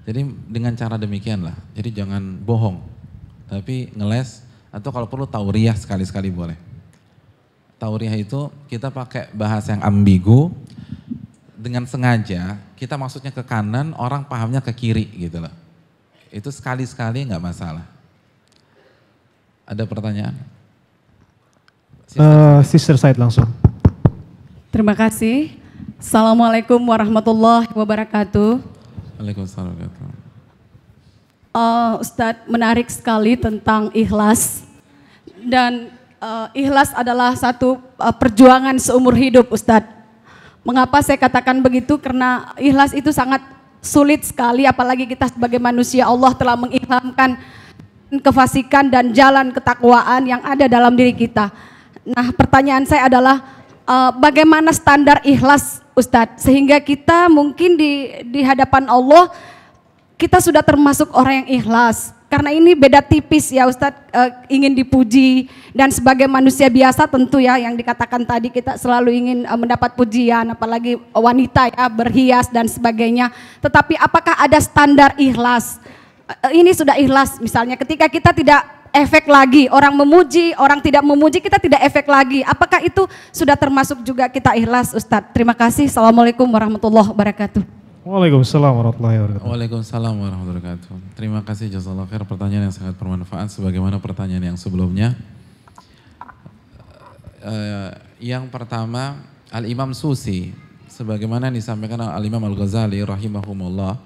Jadi dengan cara demikian lah. Jadi jangan bohong. Tapi ngeles atau kalau perlu tauriah sekali-sekali boleh. Tauriah itu kita pakai bahasa yang ambigu. Dengan sengaja kita maksudnya ke kanan, orang pahamnya ke kiri gitu loh. Itu sekali-sekali nggak masalah. Ada pertanyaan? Sister Said langsung. Terima kasih. Assalamualaikum warahmatullahi wabarakatuh. Waalaikumsalam warahmatullahi wabarakatuh. Ustadz, menarik sekali tentang ikhlas. Dan ikhlas adalah satu perjuangan seumur hidup Ustadz. Mengapa saya katakan begitu? Karena ikhlas itu sangat sulit sekali, apalagi kita sebagai manusia. Allah telah mengilhamkan kefasikan dan jalan ketakwaan yang ada dalam diri kita. Nah pertanyaan saya adalah bagaimana standar ikhlas Ustadz? Sehingga kita mungkin di hadapan Allah kita sudah termasuk orang yang ikhlas. Karena ini beda tipis ya Ustadz, ingin dipuji dan sebagai manusia biasa tentu ya yang dikatakan tadi kita selalu ingin mendapat pujian, apalagi wanita ya berhias dan sebagainya. Tetapi apakah ada standar ikhlas? Ini sudah ikhlas misalnya ketika kita tidak efek lagi, orang memuji, orang tidak memuji kita tidak efek lagi. Apakah itu sudah termasuk juga kita ikhlas Ustadz? Terima kasih. Assalamualaikum warahmatullahi wabarakatuh. Waalaikumsalam warahmatullahi wabarakatuh. Waalaikumsalam warahmatullahi wabarakatuh. Terima kasih jazakallahu khair, pertanyaan yang sangat bermanfaat sebagaimana pertanyaan yang sebelumnya. Yang pertama Al-Imam Susi sebagaimana disampaikan Al-Imam Al-Ghazali rahimahumullah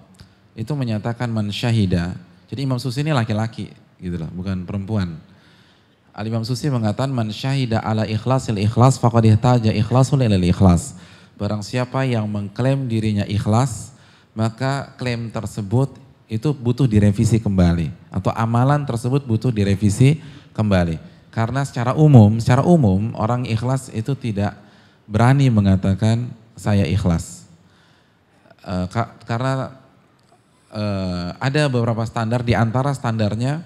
itu menyatakan man syahida. Jadi Imam Susi ini laki-laki gitu lah, bukan perempuan. Al-Imam Susi mengatakan man syahida ala ikhlasil ikhlas faqad ihtaja ikhlasul ilal ikhlas. Barang siapa yang mengklaim dirinya ikhlas, maka klaim tersebut itu butuh direvisi kembali. Atau amalan tersebut butuh direvisi kembali. Karena secara umum orang ikhlas itu tidak berani mengatakan saya ikhlas. Karena ada beberapa standar, di antara standarnya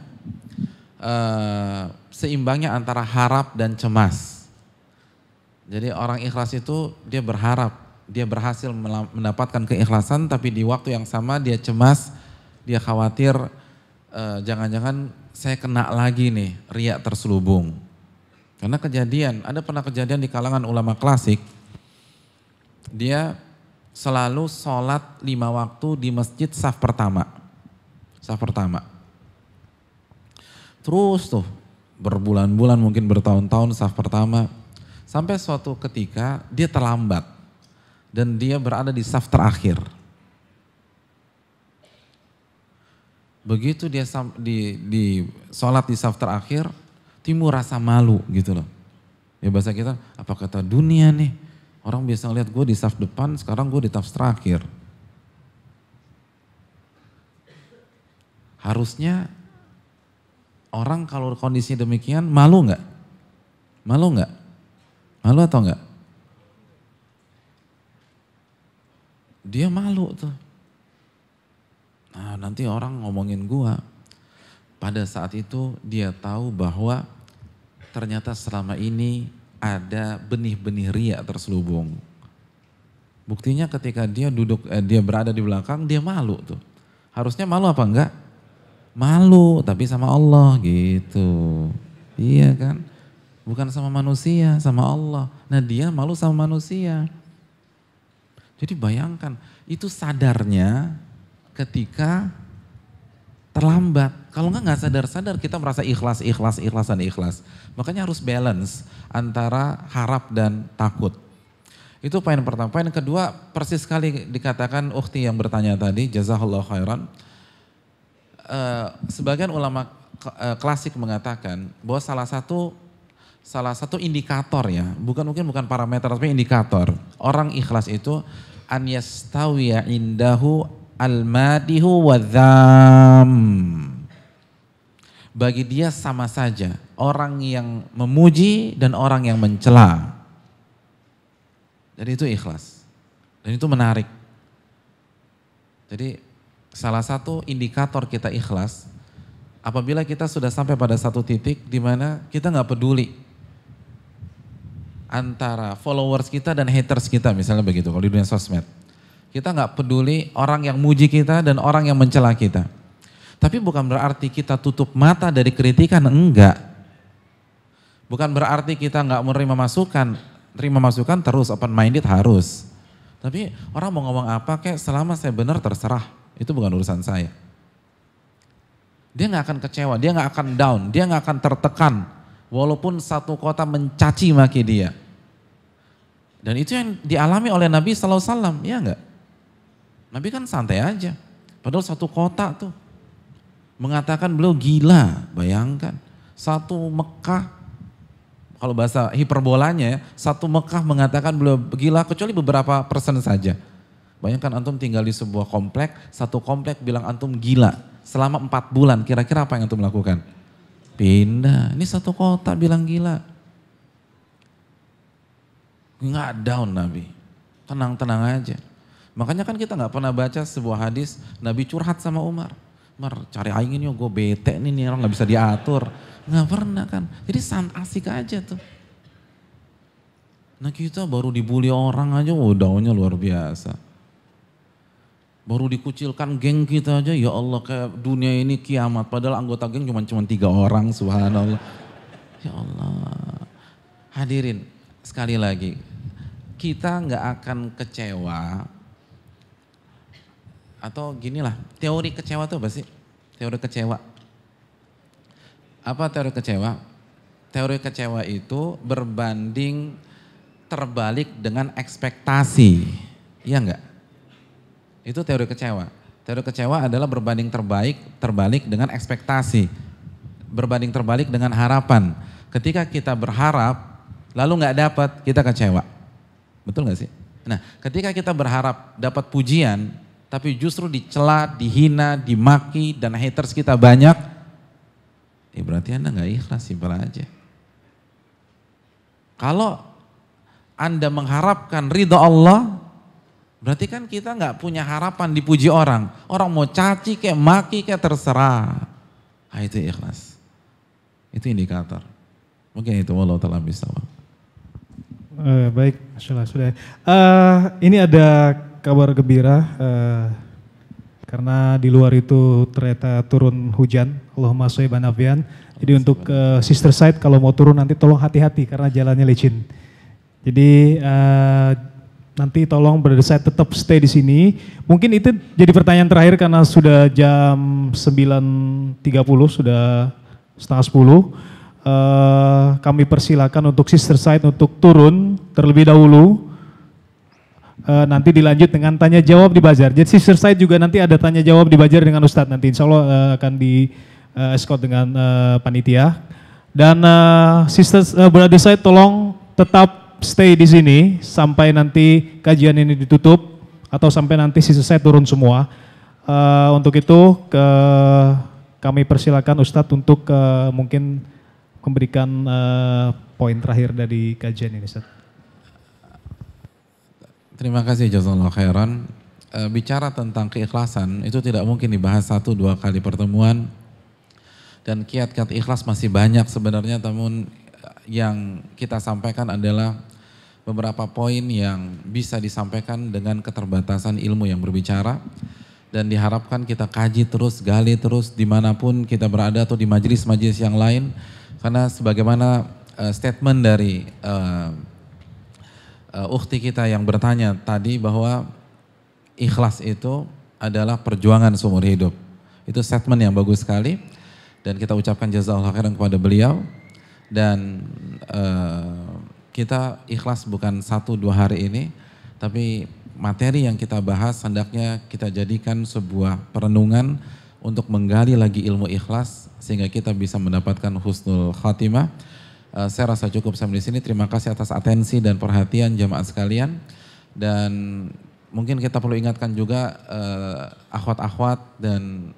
seimbangnya antara harap dan cemas. Jadi orang ikhlas itu dia berharap, dia berhasil mendapatkan keikhlasan tapi di waktu yang sama dia cemas, dia khawatir jangan-jangan saya kena lagi nih, riya terselubung. Karena pernah kejadian di kalangan ulama klasik, dia selalu sholat 5 waktu di masjid saf pertama. Terus tuh berbulan-bulan mungkin bertahun-tahun saf pertama. Sampai suatu ketika dia terlambat dan dia berada di saf terakhir. Begitu dia di sholat di saf terakhir, timbul rasa malu gitu loh. Ya bahasa kita, apa kata dunia nih, orang biasa ngeliat gue di saf depan, sekarang gue di saf terakhir. Harusnya orang kalau kondisi demikian malu nggak? Malu nggak? Malu atau nggak? Dia malu tuh. Nah nanti orang ngomongin gua. Pada saat itu dia tahu bahwa ternyata selama ini ada benih-benih riya terselubung. Buktinya ketika dia dia berada di belakang, dia malu tuh. Harusnya malu apa enggak? Malu, tapi sama Allah gitu. Iya kan? Bukan sama manusia, sama Allah. Nah dia malu sama manusia. Jadi bayangkan, itu sadarnya ketika terlambat. Kalau nggak sadar-sadar kita merasa ikhlas. Makanya harus balance antara harap dan takut. Itu poin pertama. Poin kedua, persis sekali dikatakan ukhti yang bertanya tadi, jazakallahu khairan. Sebagian ulama klasik mengatakan bahwa salah satu indikator ya, mungkin bukan parameter tapi indikator. Orang ikhlas itu an yastawiya indahu al-madihu wadham. Bagi dia sama saja orang yang memuji dan orang yang mencela. Jadi itu ikhlas. Dan itu menarik. Jadi salah satu indikator kita ikhlas apabila kita sudah sampai pada satu titik di mana kita nggak peduli antara followers kita dan haters kita, misalnya begitu kalau di dunia sosmed. Kita nggak peduli orang yang muji kita dan orang yang mencela kita. Tapi bukan berarti kita tutup mata dari kritikan, enggak. Bukan berarti kita nggak menerima masukan, terima masukan terus, open minded harus. Tapi orang mau ngomong apa kayak selama saya benar terserah, itu bukan urusan saya. Dia nggak akan kecewa, dia nggak akan down, dia nggak akan tertekan. Walaupun satu kota mencaci maki dia. Dan itu yang dialami oleh Nabi SAW, ya enggak? Nabi kan santai aja. Padahal satu kota tuh mengatakan beliau gila, bayangkan. Satu Mekah, kalau bahasa hiperbolanya ya, satu Mekah mengatakan beliau gila kecuali beberapa persen saja. Bayangkan antum tinggal di sebuah komplek, satu komplek bilang antum gila. Selama 4 bulan, kira-kira apa yang antum lakukan? Pindah, ini satu kota bilang gila. Nggak down Nabi, tenang-tenang aja. Makanya kan kita nggak pernah baca sebuah hadis Nabi curhat sama Umar. Umar cari aing ini gue bete nih orang nggak bisa diatur. Nggak pernah kan, jadi asik aja tuh. Nah kita baru dibully orang aja, downnya luar biasa. Baru dikucilkan geng kita aja, ya Allah kayak dunia ini kiamat. Padahal anggota geng cuma 3 orang, subhanallah. Ya Allah. Hadirin, sekali lagi, kita nggak akan kecewa. Atau ginilah, teori kecewa itu apa sih? Teori kecewa. Apa teori kecewa? Teori kecewa itu berbanding terbalik dengan ekspektasi. Iya enggak? Itu teori kecewa. Teori kecewa adalah berbanding terbalik dengan ekspektasi. Berbanding terbalik dengan harapan. Ketika kita berharap, lalu nggak dapat, kita kecewa. Betul nggak sih? Nah, ketika kita berharap dapat pujian, tapi justru dicela, dihina, dimaki, dan haters kita banyak, ya berarti Anda nggak ikhlas, simpel aja. Kalau Anda mengharapkan ridho Allah, berarti kan kita nggak punya harapan dipuji orang. Orang mau caci kayak maki kayak terserah. Nah, itu ikhlas. Itu indikator. Mungkin itu wallahu ta'ala bisawab. Baik, Masya Allah, sudah. Ini ada kabar gembira karena di luar itu ternyata turun hujan. Allahumma shayban nafian. Jadi untuk sister side kalau mau turun nanti tolong hati-hati karena jalannya licin. Jadi nanti tolong brother side tetap stay di sini. Mungkin itu jadi pertanyaan terakhir karena sudah jam 9.30, sudah setengah 10. kami persilakan untuk Sister Said untuk turun terlebih dahulu. Nanti dilanjut dengan tanya jawab di Bazar. Jadi Sister Said juga nanti ada tanya jawab di Bazar dengan Ustadz nanti. Insya Allah akan di escort dengan panitia. Dan Sister Brother Said tolong tetap stay di sini sampai nanti kajian ini ditutup atau sampai nanti Sister Said turun semua. Untuk itu kami persilakan Ustadz untuk mungkin memberikan poin terakhir dari kajian ini, Ustadz. Terima kasih jazakallahu khairan. Bicara tentang keikhlasan itu tidak mungkin dibahas 1-2 kali pertemuan, dan kiat-kiat ikhlas masih banyak sebenarnya, namun yang kita sampaikan adalah beberapa poin yang bisa disampaikan dengan keterbatasan ilmu yang berbicara, dan diharapkan kita kaji terus, gali terus dimanapun kita berada atau di majelis-majelis yang lain, karena sebagaimana statement dari ukhti kita yang bertanya tadi bahwa ikhlas itu adalah perjuangan seumur hidup. Itu statement yang bagus sekali dan kita ucapkan jazakallahu khairan kepada beliau. Dan kita ikhlas bukan 1-2 hari ini, tapi materi yang kita bahas hendaknya kita jadikan sebuah perenungan untuk menggali lagi ilmu ikhlas sehingga kita bisa mendapatkan husnul khatimah. Saya rasa cukup sampai di sini. Terima kasih atas atensi dan perhatian jamaah sekalian. Dan mungkin kita perlu ingatkan juga akhwat-akhwat dan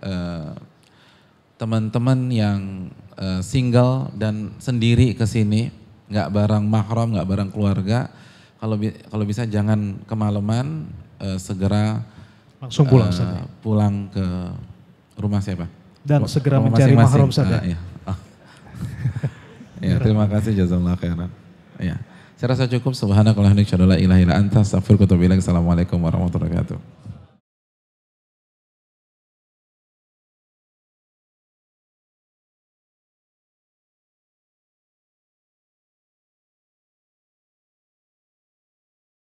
teman-teman yang single dan sendiri ke sini, nggak bareng mahram, nggak bareng keluarga. Kalau bisa jangan kemalaman, segera langsung pulang pulang ke rumah siapa? Dan segera mencari mahram saja. Ya, terima kasih jazakallahu khairan. Ya. Saya rasa cukup. Subhanakallahumma wa bihamdika asyhadu an la ilaha illa anta astaghfiruka wa atubu ilaik. Assalamualaikum warahmatullahi wabarakatuh.